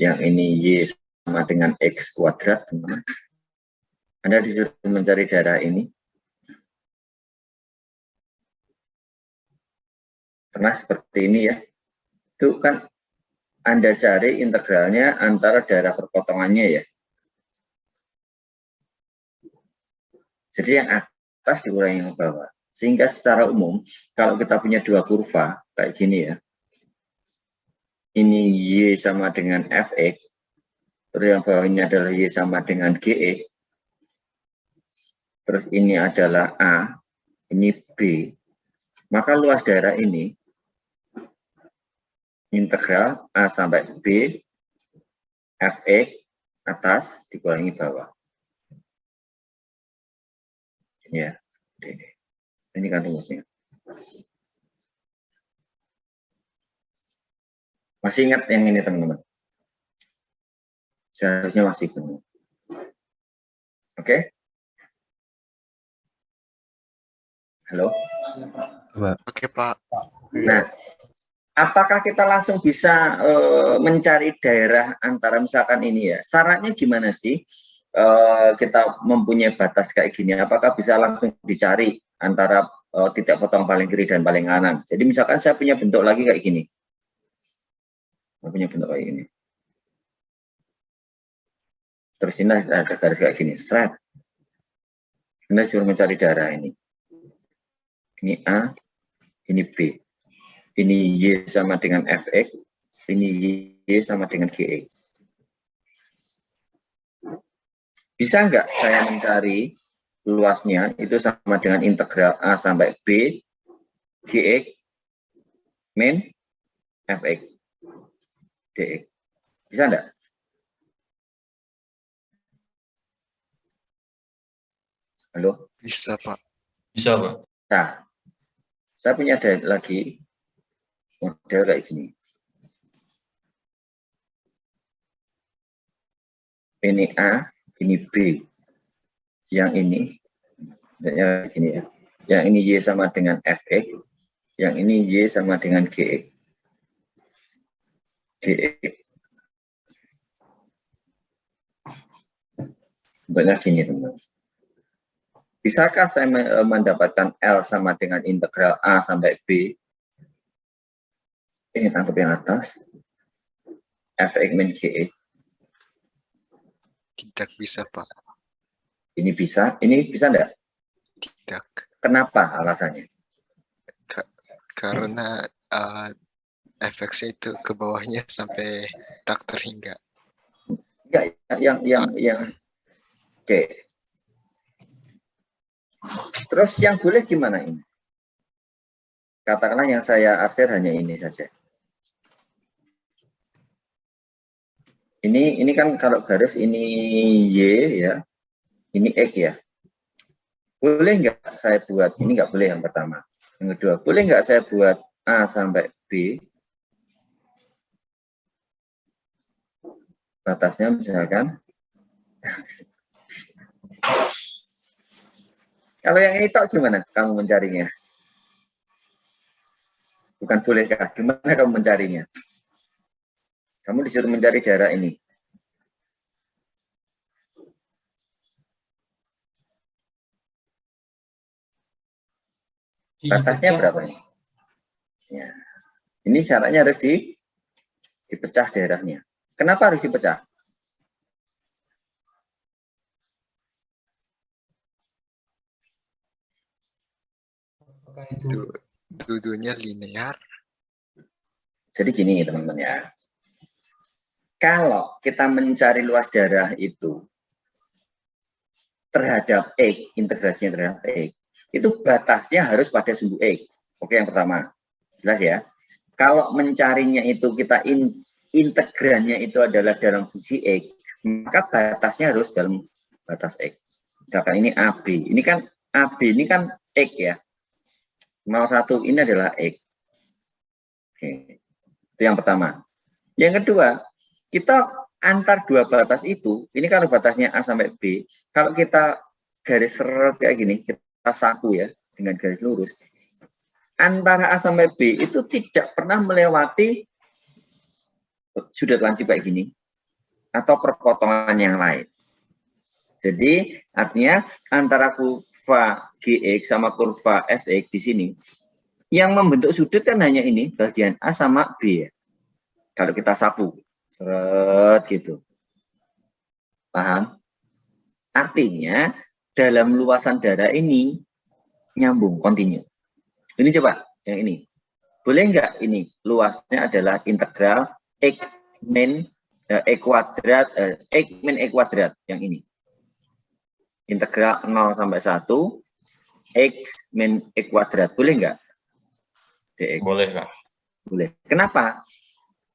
Yang ini Y sama dengan X kuadrat, teman-teman. Anda disuruh mencari daerah ini. Pernah seperti ini ya. Itu kan Anda cari integralnya antara daerah perpotongannya ya. Jadi yang atas dikurangi yang bawah. Sehingga secara umum, kalau kita punya dua kurva, kayak gini ya. Ini Y sama dengan Fx. Terus yang bawah ini adalah Y sama dengan GE. Terus ini adalah A. Ini B. Maka luas daerah ini integral A sampai B Fx atas dikurangi bawah. Ya, ini kan rumusnya. Masih ingat yang ini teman-teman? Seharusnya masih benar. Oke? Halo?
Oke, Pak.
Nah, apakah kita langsung bisa mencari daerah antara misalkan ini ya? Syaratnya gimana sih? Kita mempunyai batas kayak gini, apakah bisa langsung dicari antara titik potong paling kiri dan paling kanan? Jadi misalkan saya punya bentuk lagi kayak gini. Saya punya bentuk kayak gini. Terus ini ada garis kayak gini, straight. Anda suruh mencari daerah ini. Ini A, ini B. Ini Y sama dengan Fx, ini Y sama dengan Gx. Bisa nggak saya mencari luasnya itu sama dengan integral A sampai B, Gx, min, Fx, Dx. Bisa nggak? Halo?
Bisa, Pak.
Bisa, Pak.
Nah, saya punya lagi model kayak gini. Ini A, ini B. Yang ini, ya gini ya. Yang ini Y sama dengan Fx, yang ini Y sama dengan Gx. Gx. Bentuknya gini, teman-teman. Bisakah saya mendapatkan L sama dengan integral A sampai B? Ini tangkap yang atas. Fx min Gx.
Tidak bisa, Pak.
Ini bisa enggak?
Tidak.
Kenapa alasannya?
Karena efeknya itu ke bawahnya sampai tak terhingga.
Enggak, yang oke. Terus yang boleh gimana ini? Katakanlah yang saya arsir hanya ini saja. Ini kan kalau garis ini Y ya, ini X ya. Boleh nggak saya buat, ini nggak boleh yang pertama. Yang kedua, boleh nggak saya buat A sampai B? Batasnya misalkan. Kalau yang ini tok gimana kamu mencarinya? Bukan bolehkah? Gimana kamu mencarinya? Kamu disuruh mencari daerah ini. Batasnya berapa ini? Ya. Ini syaratnya harus dipecah daerahnya. Kenapa harus dipecah?
Dua-duanya linear.
Jadi gini teman-teman ya. Kalau kita mencari luas daerah itu terhadap X, integrasinya terhadap X, itu batasnya harus pada sumbu X. Oke, yang pertama. Jelas ya. Kalau mencarinya itu kita integrannya itu adalah dalam fungsi X, maka batasnya harus dalam batas X. Misalkan ini AB. Ini kan AB ini kan X ya. 01 ini adalah X. Oke. Itu yang pertama. Yang kedua, kita antar dua batas itu, ini kalau batasnya A sampai B, kalau kita garis seret kayak gini, kita saku ya, dengan garis lurus, antara A sampai B itu tidak pernah melewati sudut lancip kayak gini, atau perpotongan yang lain. Jadi, artinya antara kurva Gx sama kurva Fx di sini, yang membentuk sudut kan hanya ini, bagian A sama B ya. Kalau kita sapu, seret gitu. Paham? Artinya, dalam luasan daerah ini, nyambung, kontinu. Ini coba, yang ini. Boleh nggak ini? Luasnya adalah integral X min E kuadrat, X min E kuadrat, yang ini. Integral 0 sampai 1, X min E kuadrat. Boleh nggak? Dx.
Boleh, Kak.
Boleh. Kenapa?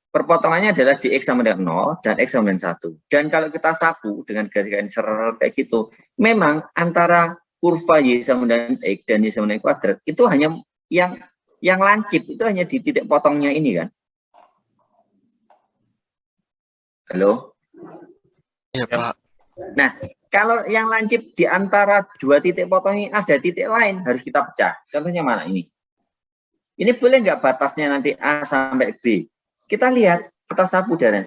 perpotongannya adalah dx sama dengan 0 dan x sama dengan 1. Dan kalau kita sapu dengan garis kayak gitu, memang antara kurva y sama dengan x dan y sama dengan kuadrat itu hanya yang lancip, itu hanya di titik potongnya ini kan. Halo?
Iya, Pak.
Nah, kalau yang lancip di antara dua titik potong ini ada titik lain, harus kita pecah. Contohnya mana ini? Ini boleh nggak batasnya nanti A sampai B? Kita lihat, kita sapu dari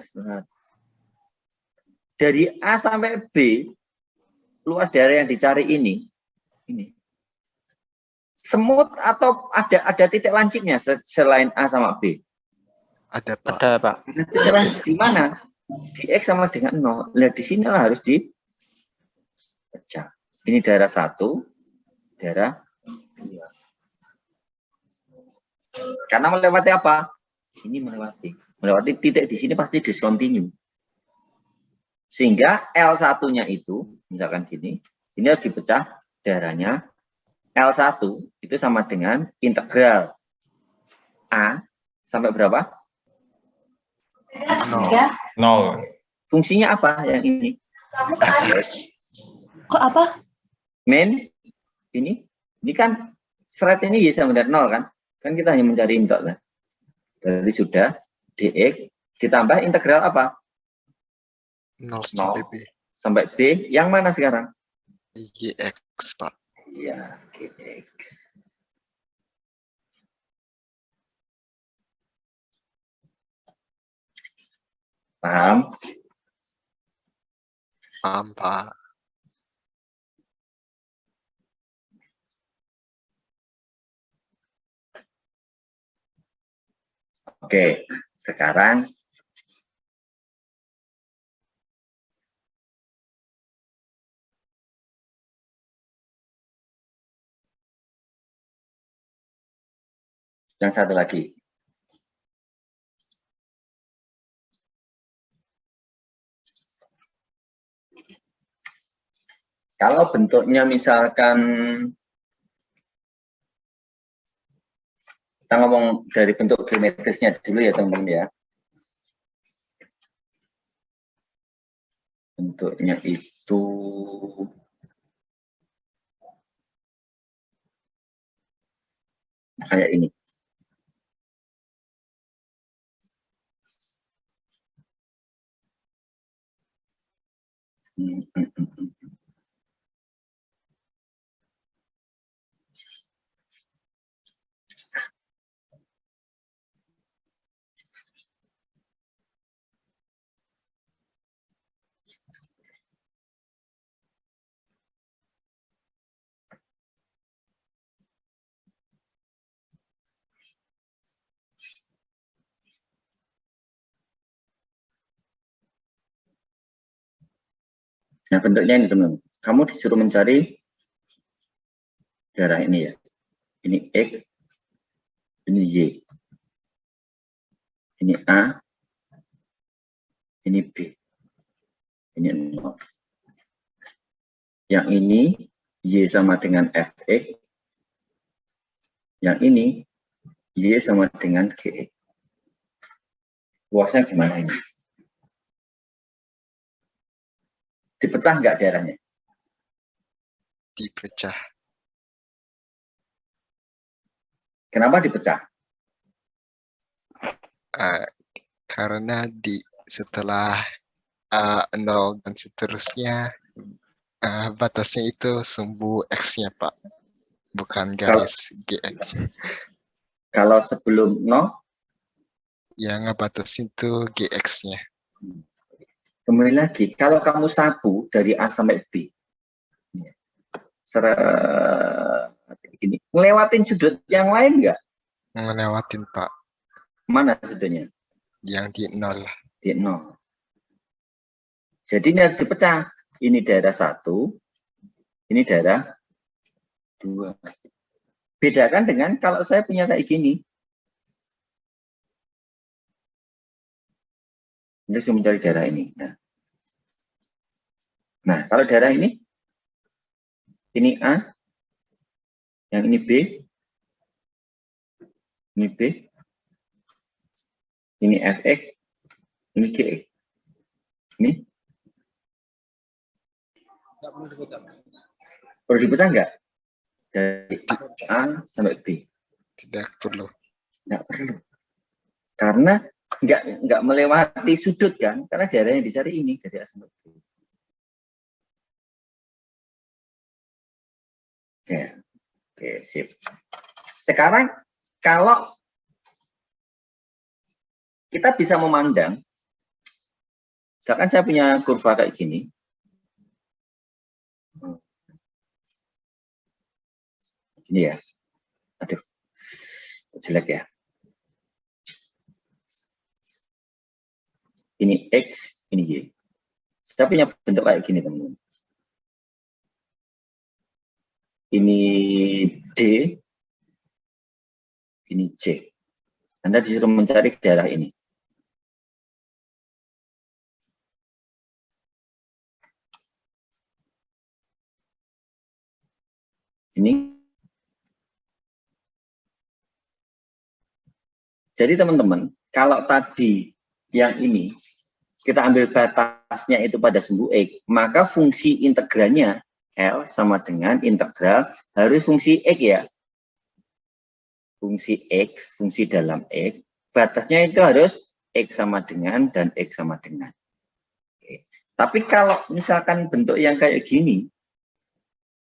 A sampai B, luas daerah yang dicari ini. Semut atau ada titik lancipnya selain A sama B?
Ada, Pak.
Ada, Pak.
Di mana? Di X sama dengan 0. Lihat di sini harus dipecah. Ini daerah 1, daerah 2. Karena melewati apa? Ini melewati titik di sini pasti discontinue. Sehingga L1-nya itu, misalkan gini, ini harus dipecah daerahnya. L1 itu sama dengan integral A sampai berapa?
0.
Fungsinya apa yang ini?
Kok apa?
Main ini kan seret ini y sama dengan 0 kan? Kan kita hanya mencari intok kan. Berarti sudah dx ditambah integral apa?
0 sampai B.
Sampai B. Yang mana sekarang?
Gx, Pak.
Iya, gx. Paham?
Paham, Pak.
Oke, sekarang yang satu lagi. Kalau bentuknya misalkan kita ngomong dari bentuk geometrisnya dulu ya teman-teman ya. Bentuknya itu kayak ini. Nah, bentuknya ini teman-teman. Kamu disuruh mencari daerah ini ya. Ini X, ini Y. Ini A, ini B. Ini 0. Yang ini Y sama dengan Fx. Yang ini Y sama dengan Gx. Luasnya gimana ini? Dipecah nggak daerahnya?
Dipecah.
Kenapa dipecah?
Karena setelah 0 dan seterusnya, batasnya itu sumbu X-nya, Pak. Bukan garis GX.
Kalau sebelum 0?
Yang ngebatasin itu GX-nya.
Kembali lagi, kalau kamu sapu dari A sampai B, gini, ngelewatin sudut yang lain nggak?
Ngelewatin, Pak.
Mana sudutnya?
Yang di 0.
Di 0. Jadi ini harus dipecah. Ini daerah 1, ini daerah 2. Bedakan dengan kalau saya punya kayak gini. Ini harus mencari daerah ini. Nah, kalau daerah ini A, yang ini B, ini B, ini Fx, Ini GX. Ini
Nggak perlu dipecah.
perlu dipecah nggak? Dari A sampai B.
Tidak perlu.
Nggak perlu. Karena nggak melewati sudut kan? Karena daerah yang dicari ini dari A sampai B. Oke, sip. Sekarang kalau kita bisa memandang, misalkan saya punya kurva kayak gini. Ini ya. Aduh, jelek ya. Ini X, ini Y. Saya punya bentuk kayak gini, teman-teman. Ini D, ini C. Anda disuruh mencari daerah ini. Ini. Jadi teman-teman, kalau tadi yang ini, kita ambil batasnya itu pada sumbu X, maka fungsi integralnya L sama dengan integral harus fungsi X ya. Fungsi X, fungsi dalam X, batasnya itu harus X sama dengan dan X sama dengan. Oke. Tapi kalau misalkan bentuk yang kayak gini,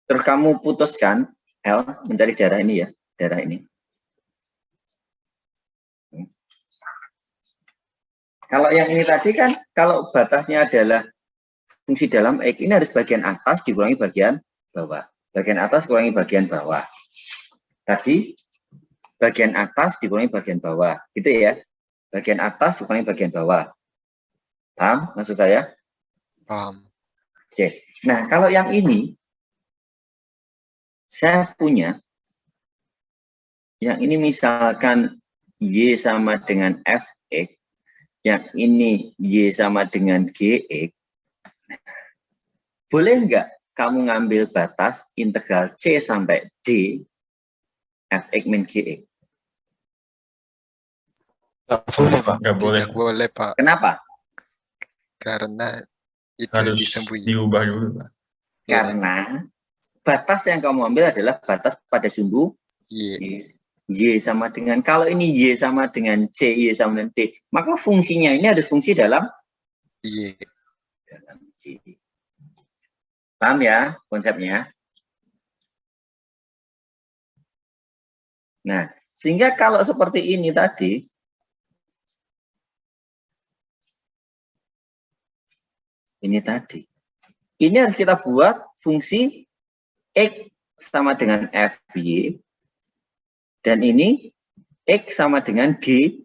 terus kamu putuskan L mencari daerah ini ya, daerah ini. Kalau yang ini tadi kan, kalau batasnya adalah fungsi dalam X, ini harus bagian atas dikurangi bagian bawah. Bagian atas kurangi bagian bawah. Tadi, bagian atas dikurangi bagian bawah. Gitu ya. Bagian atas dikurangi bagian bawah. Paham maksud saya?
Paham.
Oke. Nah, kalau yang ini, saya punya, yang ini misalkan Y sama dengan Fx, yang ini Y sama dengan Gx, boleh nggak kamu ngambil batas integral C sampai D Fx min Gx?
Nggak boleh, Pak.
Nggak boleh.
Tidak boleh, Pak.
Kenapa?
Karena itu
Harus
disembunyi.
diubah dulu, Pak.
Karena batas yang kamu ambil adalah batas pada sumbu
Y.
Y sama dengan, kalau ini Y sama dengan C, Y sama dengan D, maka fungsinya ini harus fungsi dalam
Y.
C. Paham ya konsepnya? Nah, sehingga kalau seperti ini tadi, ini harus kita buat fungsi X sama dengan Fy, dan ini X sama dengan G,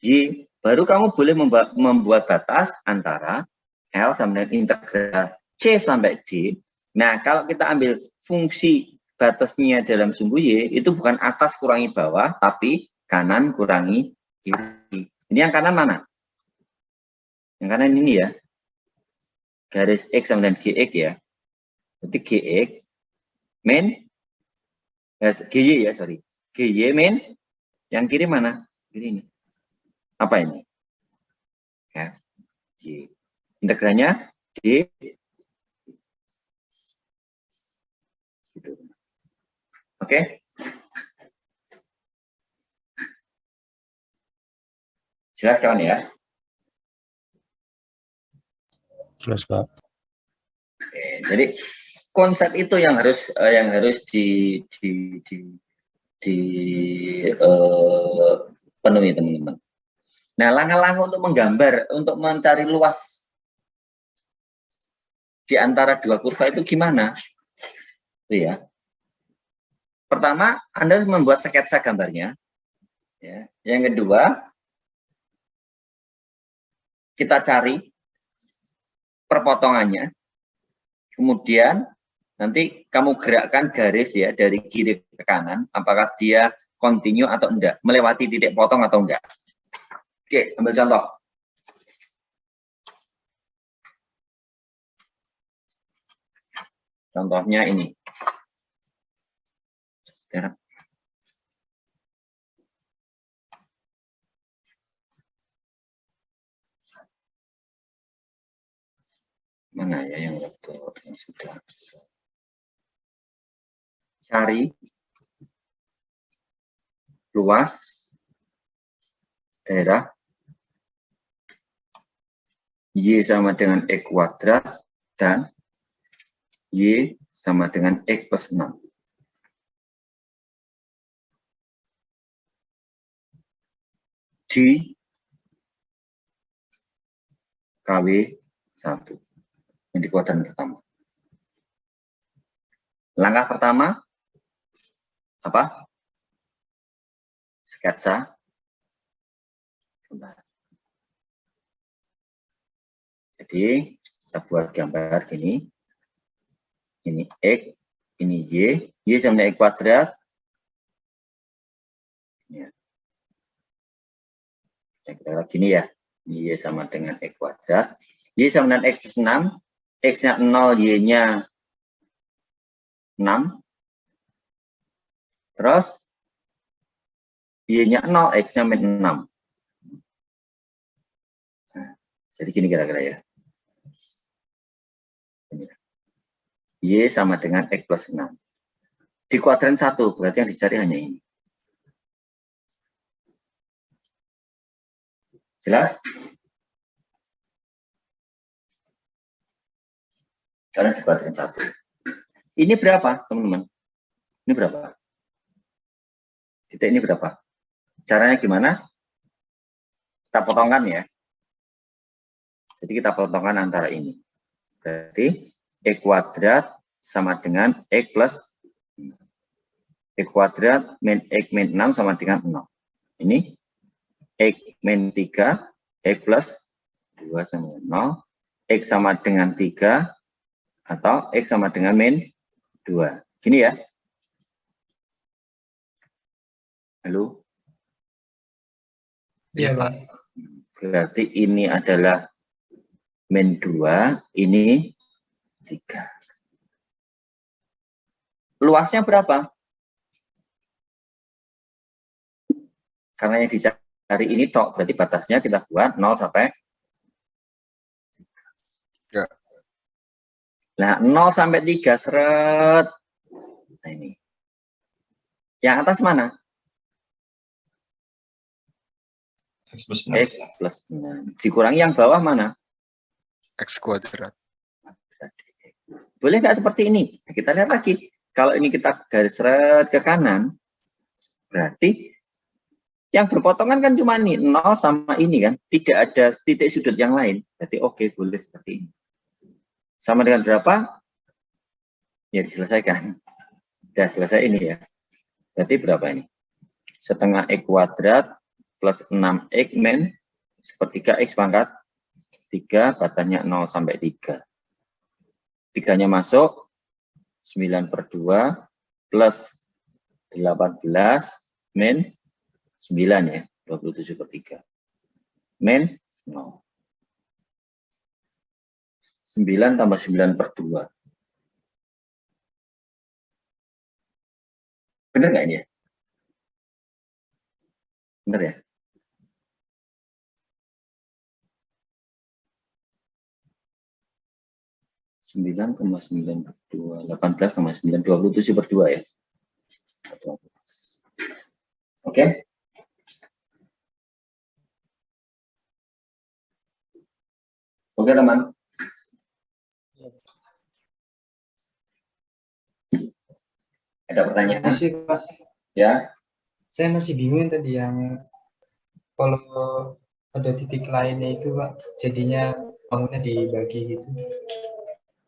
Y, baru kamu boleh membuat batas antara L sama dengan integral C sampai D. Nah, kalau kita ambil fungsi batasnya dalam sumbu Y, itu bukan atas kurangi bawah, tapi kanan kurangi kiri. Ini yang kanan mana? Yang kanan ini ya. Garis X sama dengan GX ya. Berarti GX min, GY ya, sorry. GY min, yang kiri mana? Kiri ini. Apa ini? F, Y. Integralnya D. Gitu. Oke? Jelas kawan ya?
Jelas, Pak.
Oke, jadi konsep itu yang harus penuhi teman-teman. Nah, langkah-langkah untuk menggambar, untuk mencari luas di antara dua kurva itu gimana? Itu ya. Pertama, Anda harus membuat sketsa gambarnya. Ya. Yang kedua, kita cari perpotongannya. Kemudian nanti kamu gerakkan garis ya dari kiri ke kanan, apakah dia kontinu atau enggak, melewati titik potong atau enggak. Oke, ambil contoh. Contohnya ini. Mana ya yang betul yang sudah? Cari luas daerah Y sama dengan X kuadrat dan Y sama dengan X plus 6. Di KW 1 yang di kuadran pertama. Langkah pertama apa? Sketsa. Jadi kita buat gambar gini. Ini X, ini Y sama dengan X kuadrat. Ya. Kita lihat gini ya. Y sama dengan X kuadrat. Y sama dengan X plus 6. X-nya 0, Y-nya 6. Terus Y-nya 0, X-nya min 6. Nah, jadi gini kira-kira ya. Y sama dengan X plus 6. Di kuadran 1, berarti yang dicari hanya ini. Jelas? Karena di kuadran 1. Ini berapa, teman-teman? Ini berapa? Titik ini berapa? Caranya gimana? Kita potongkan ya. Jadi kita potongkan antara ini. Berarti X kuadrat sama dengan X plus X kuadrat min X min 6 sama dengan 0. Ini X min 3, X plus 2 sama dengan 0. X sama dengan 3 atau X sama dengan min 2. Gini ya. Halo?
Iya,
Pak.
Pak.
Berarti ini adalah min 2, ini 3. Luasnya berapa? Karena yang dicari ini tok, berarti batasnya kita buat 0 sampai
3.
Nah, 0 sampai 3 seret. Nah, ini. Yang atas mana?
X plus
X plus 6. Dikurangi yang bawah mana?
X kuadrat.
Boleh nggak seperti ini? Nah, kita lihat lagi. Kalau ini kita garis seret ke kanan, berarti yang berpotongan kan cuma ini, 0 sama ini kan. Tidak ada titik sudut yang lain. Berarti oke, boleh seperti ini. Sama dengan berapa? Ya diselesaikan. Sudah selesai ini ya. Berarti berapa ini? Setengah X kuadrat plus 6X min sepertiga X pangkat 3, batasnya 0 sampai 3. 3-nya masuk, 9/2 plus 18 min 9 ya, 27/3. Min 0. 9 tambah 9/2. Benar nggak ini ya? Benar ya? Sembilan koma 9/2, 18,9, 27/2 ya. Oke. Oke teman. Ada pertanyaan?
Masih, Pak.
Ya.
Saya masih bingung tadi yang kalau ada titik lainnya itu, Pak, jadinya bangunnya dibagi gitu.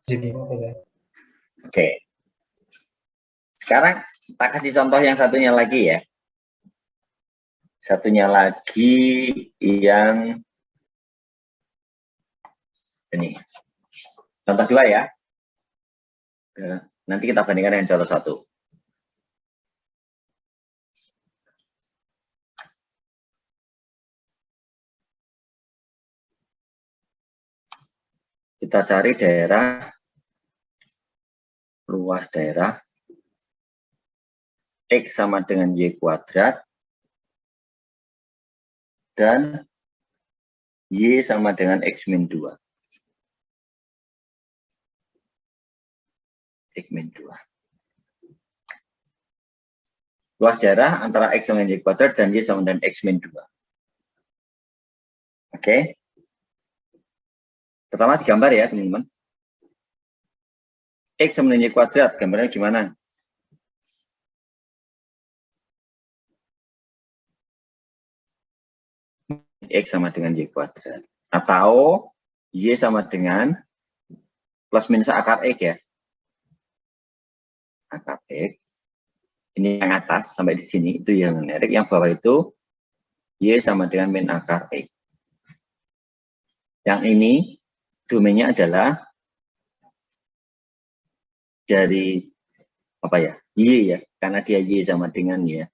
Masih bingung saya.
Oke. Sekarang kita kasih contoh yang satunya lagi ya. Satunya lagi yang ini. Contoh 2 ya. Nanti kita bandingkan dengan contoh 1. Kita cari daerah, luas daerah, X sama dengan Y kuadrat, dan Y sama dengan X min 2. X min 2. Luas daerah antara X sama dengan Y kuadrat dan Y sama dengan X min 2. Oke. Pertama digambar ya, teman-teman. X sama dengan Y kuadrat, gambarnya gimana? X sama dengan Y kuadrat. Atau Y sama dengan plus minus akar X ya. Akar X. Ini yang atas sampai di sini, itu yang menarik. Yang bawah itu Y sama dengan min akar X. Yang ini domainnya adalah dari apa ya? Y ya, karena dia Y sama dengan Y.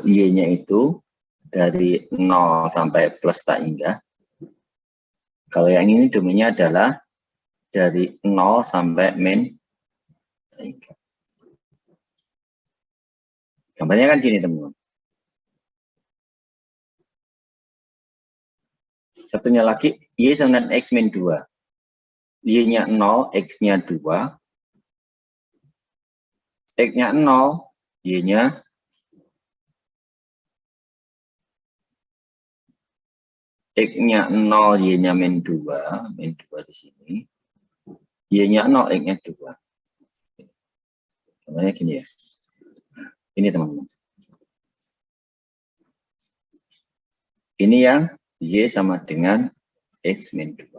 Y-nya itu dari 0 sampai plus tak hingga. Kalau yang ini domainnya adalah dari 0 sampai min tak hingga. Gambarnya kan gini, teman-teman. Satunya lagi, Y sama dengan X min 2. Y-nya 0, X-nya 2. X-nya 0, Y-nya X-nya 0, Y-nya min 2. Min 2 di sini. Y-nya 0, X-nya 2. Contohnya gini ya. Ini teman-teman. Ini yang Y sama dengan X min 2.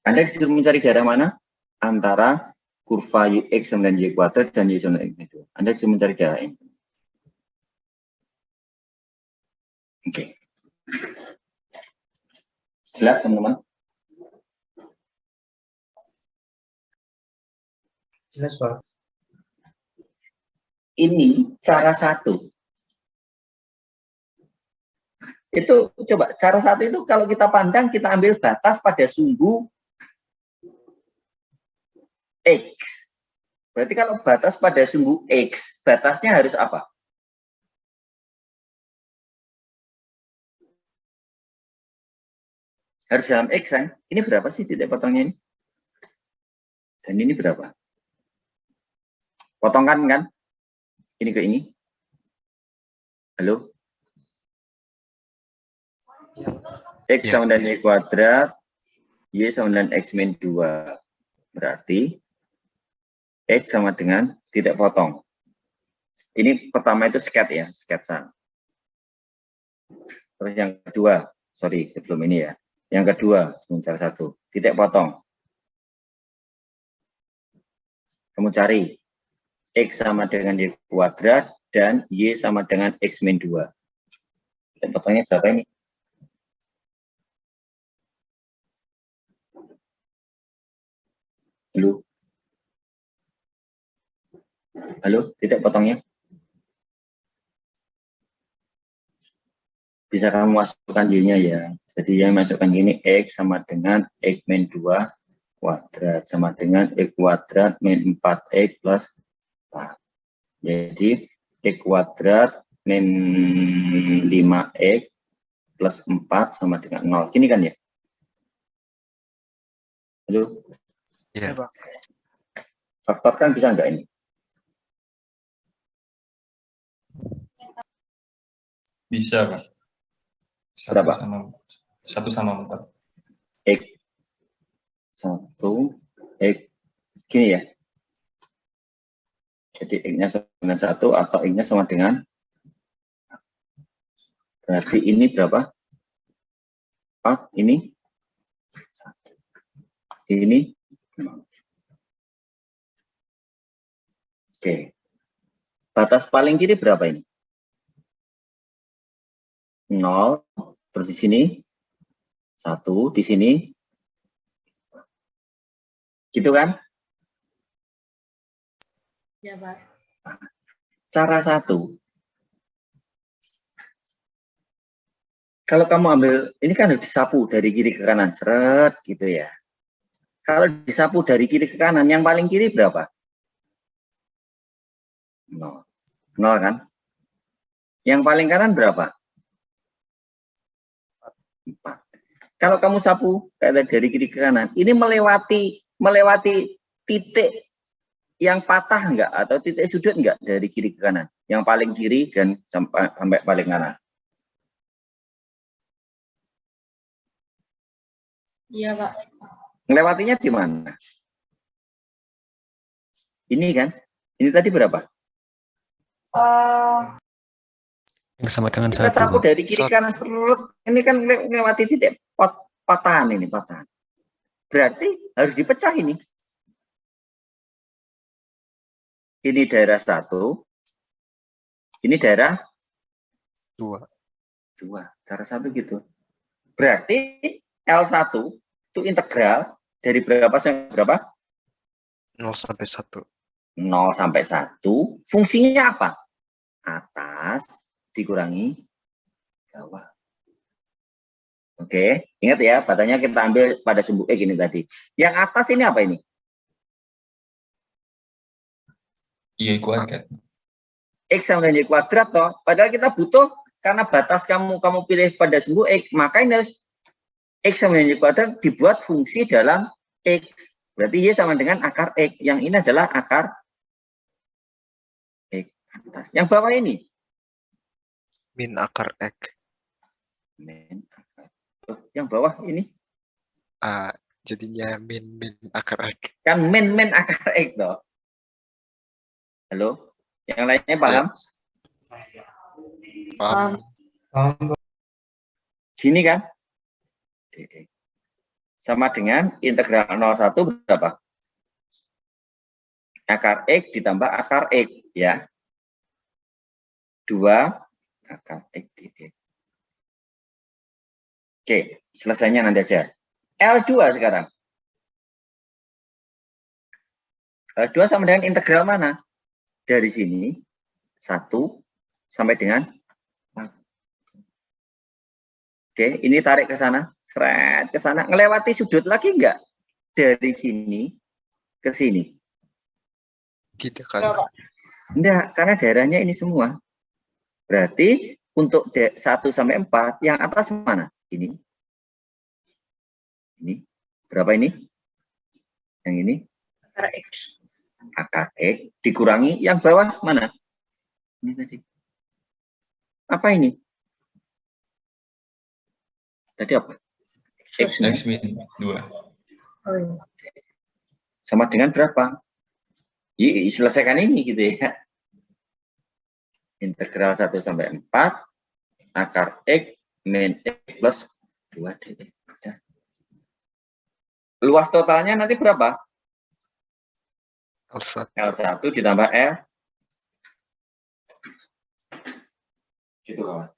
Anda disuruh mencari daerah mana? Antara kurva X sama dengan Y kuadrat dan Y sama dengan X min 2. Anda disuruh mencari daerah ini. Oke. Jelas teman-teman?
Jelas, Pak.
Ini cara satu. Itu coba cara satu itu kalau kita pandang, kita ambil batas pada sumbu X. Berarti kalau batas pada sumbu X, batasnya harus apa? Harus dalam X kan? Ini berapa sih titik potongnya ini? Dan ini berapa? Potongkan kan? Ini ke ini. Halo? X sama dengan Y kuadrat, Y sama dengan X min 2. Berarti X sama dengan titik potong. Ini pertama itu sket ya, sketsa. Terus yang kedua, sorry sebelum ini ya. Yang kedua, sebentar satu, titik potong. Kamu cari X sama dengan Y kuadrat dan Y sama dengan X min 2. Titik potongnya berapa ini? Halo? Halo, titik potongnya? Bisa kamu masukkan Y-nya ya. Jadi yang masukkan gini, X sama dengan X min 2 kuadrat sama dengan X kuadrat min 4X plus 4. Jadi X kuadrat min 5X plus 4 sama dengan 0. Gini kan ya? Halo?
Ya.
Faktorkan bisa enggak ini?
Bisa, Pak.
Berapa?
Satu sama 4.
X 1 X gini ya. Jadi X-nya sama dengan 1 atau X-nya sama dengan, berarti ini berapa? 4, ini 1. Ini 0. Oke. Batas paling kiri berapa ini? 0. Terus di sini 1, di sini. Gitu kan?
Ya, Pak.
Cara satu. Kalau kamu ambil, ini kan harus disapu dari kiri ke kanan, seret gitu ya. Kalau disapu dari kiri ke kanan, yang paling kiri berapa? 0. 0 kan? Yang paling kanan berapa? 4. Kalau kamu sapu kayak dari kiri ke kanan, ini melewati titik yang patah enggak atau titik sudut enggak dari kiri ke kanan? Yang paling kiri dan sampai paling kanan.
Iya, Pak.
Ngelewatinya di mana? Ini kan? Ini tadi berapa?
Yang sama dengan
Kita sapu
satu, Pak.
dari kiri kanan. Ini kan melewati titik patahan ini, patahan. Berarti harus dipecah ini. Ini daerah 1. Ini daerah
2.
2. Cara 1 gitu. Berarti L1 itu integral dari berapa sampai berapa?
0 sampai 1.
0 sampai 1. Fungsinya apa? Atas dikurangi bawah. Oke, ingat ya, batanya kita ambil pada sumbu X ini tadi. Yang atas ini apa ini?
Y kuadrat.
X sama dengan Y kuadrat toh. Padahal kita butuh, karena batas kamu pilih pada sumbu X, maka ini harus X sama dengan Y kuadrat dibuat fungsi dalam X. Berarti Y sama dengan akar X. Yang ini adalah akar X atas. Yang bawah ini?
Min akar X.
Min akar. Oh, yang bawah ini?
Jadinya min akar X.
Kan min akar X toh. Halo? Yang lainnya paham?
Paham.
Sini kan? Sama dengan integral 01 berapa? Akar X ditambah akar X, ya. 2 akar X dx. Oke, selesainya nanti aja. L2 sekarang. L2 sama dengan integral mana? Dari sini 1 sampai dengan 4. Oke, ini tarik ke sana, seret ke sana, ngelewati sudut lagi enggak? Dari sini ke sini.
Tidak kan?
Enggak, karena daerahnya ini semua. Berarti untuk 1 sampai 4 yang atas mana? Ini. Ini. Berapa ini? Yang ini?
Akar X.
Akar X dikurangi yang bawah mana? Ini tadi. Apa ini? Tadi apa? X
min 2.
Sama dengan berapa? Selesaikan ini gitu ya. Integral 1 sampai 4 akar X min X plus 2 dx. Luas totalnya nanti berapa? L1 ditambah L. Gitu kawan.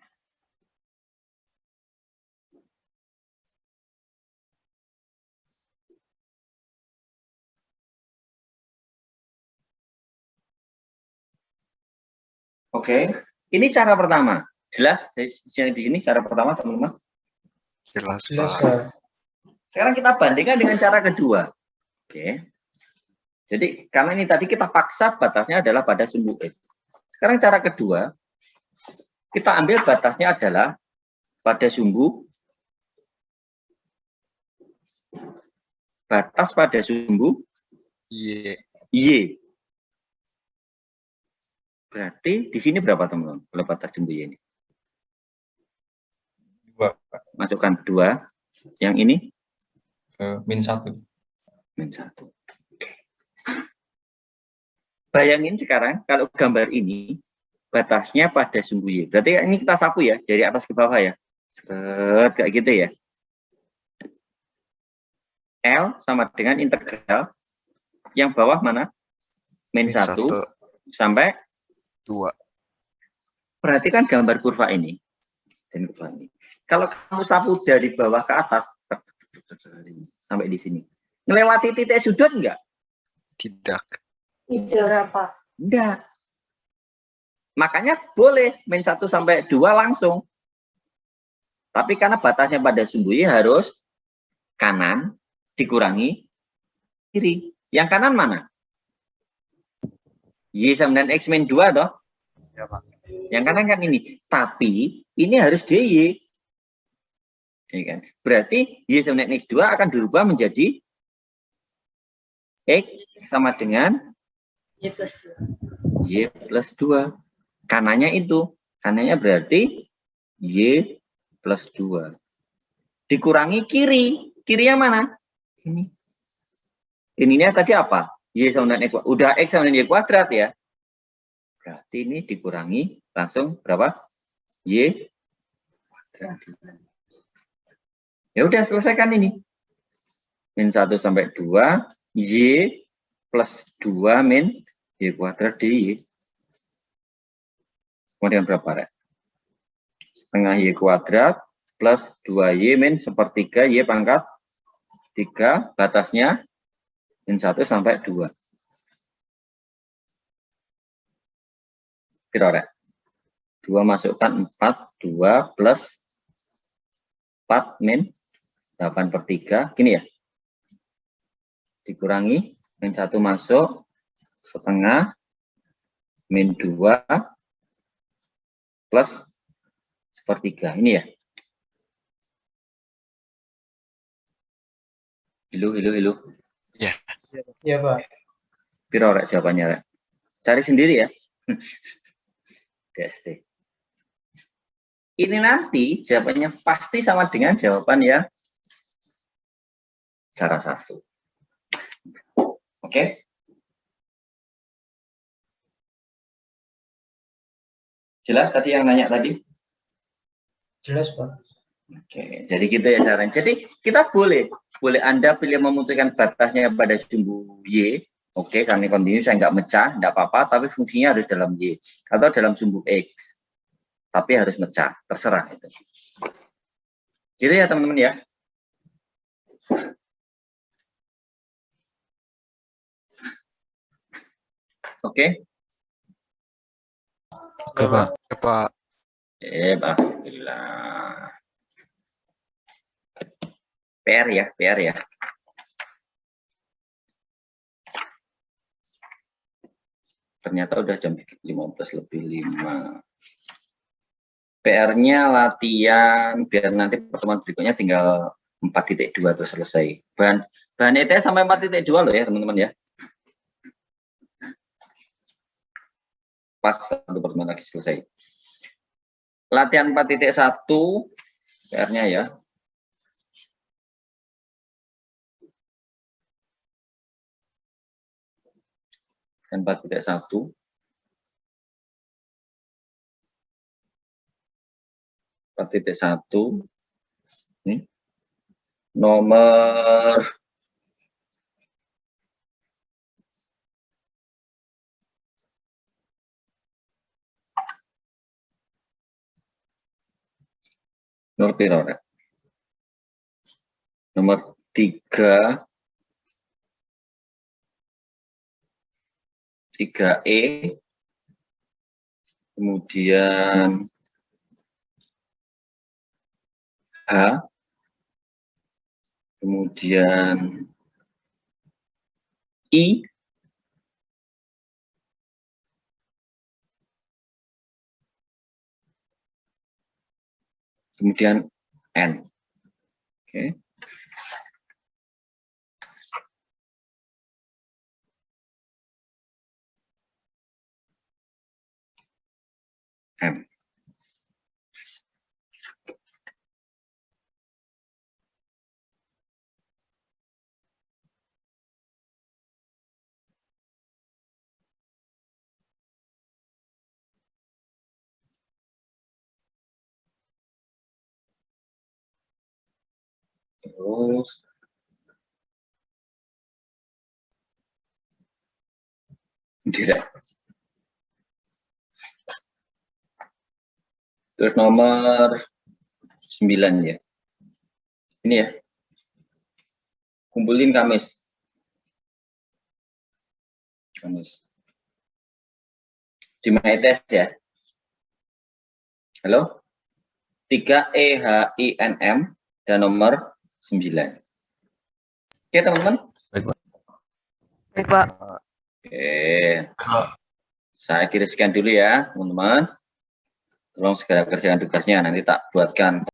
Oke, ini cara pertama. Jelas yang di sini cara pertama, teman-teman?
Jelas,
Pak.
Sekarang kita bandingkan dengan cara kedua. Oke. Jadi karena ini tadi kita paksa batasnya adalah pada sumbu X. Sekarang cara kedua, kita ambil batasnya adalah pada sumbu batas pada sumbu Y. Berarti di sini berapa teman-teman? Kalau batas sumbu Y ini?
2.
Masukkan 2. Yang ini?
Min 1.
Min 1. Bayangin sekarang kalau gambar ini batasnya pada sumbu Y. Berarti ini kita sapu ya, dari atas ke bawah ya. Kayak gitu ya. L sama dengan integral yang bawah mana? Min 1 sampai
2.
Perhatikan gambar kurva ini. Dan kurva ini. Kalau kamu sapu dari bawah ke atas sampai di sini, melewati titik sudut enggak?
Tidak.
Tidak, Pak.
Enggak. Makanya boleh min 1 sampai 2 langsung. Tapi karena batasnya pada sumbu Y harus kanan dikurangi kiri. Yang kanan mana? Y sama dengan X min 2 toh?
Ya, Pak.
Yang kanan kan ini. Tapi ini harus DY. Ini kan. Berarti Y sama dengan X2 akan dirubah menjadi X sama dengan
Y plus 2.
Y plus 2. Kanannya itu. Kanannya berarti Y plus 2. Dikurangi kiri. Kirinya mana? Ini. Ininya tadi apa? Y sama dengan Y. Udah X sama dengan Y kuadrat ya. Berarti ini dikurangi langsung berapa? Y kuadrat. Ya udah, selesaikan ini. Min 1 sampai 2. Y plus 2 min Y kuadrat dy. Kemudian berapa, Rek? Setengah Y kuadrat plus 2Y min sepertiga Y pangkat 3, batasnya min 1 sampai 2. Kira, Rek? 2 masukkan 4, 2 plus 4 min 8/3. Gini ya? Dikurangi, min 1 masuk, setengah, min 2, plus sepertiga. Ini ya. Hilo.
Ya.
Iya, Pak.
Piro, Rek, jawabannya, Rek? Cari sendiri ya. DST. Ini nanti jawabannya pasti sama dengan jawaban yang cara 1. Oke? Jelas tadi yang nanya tadi?
Jelas, Pak.
Oke, jadi gitu ya caranya. Jadi kita boleh Anda pilih memutuskan batasnya pada sumbu Y. Oke, karena kontinu saya nggak mecah, nggak apa-apa, tapi fungsinya harus dalam Y. Atau dalam sumbu X. Tapi harus mecah, terserah itu. Gitu ya teman-teman ya. Oke.
Oke, Pak.
Pak.
Alhamdulillah. PR ya. Ternyata udah jam 15:05. PR-nya latihan, biar nanti pertemuan berikutnya tinggal 4.2 terus selesai. Bahan ETS sampai 4.2 loh ya teman-teman ya. Pas satu pertemuan lagi selesai. Latihan 4.1 PR-nya ya. Dan 4.1. 4.1. Ini nomor piro, Rek? Nomor 3 3E, kemudian H, kemudian I, kemudian N. Oke. M. Terus tidak. Terus nomor 9 ya. Ini ya. Kumpulin Kamis. Di MyTest ya. Halo? 3EHINM dan nomor 9. Oke, teman-teman?
Baik, Pak.
Baik, Pak.
Oke. Saya kira sekian dulu ya, teman-teman. Tolong segera kerjakan tugasnya, nanti tak buatkan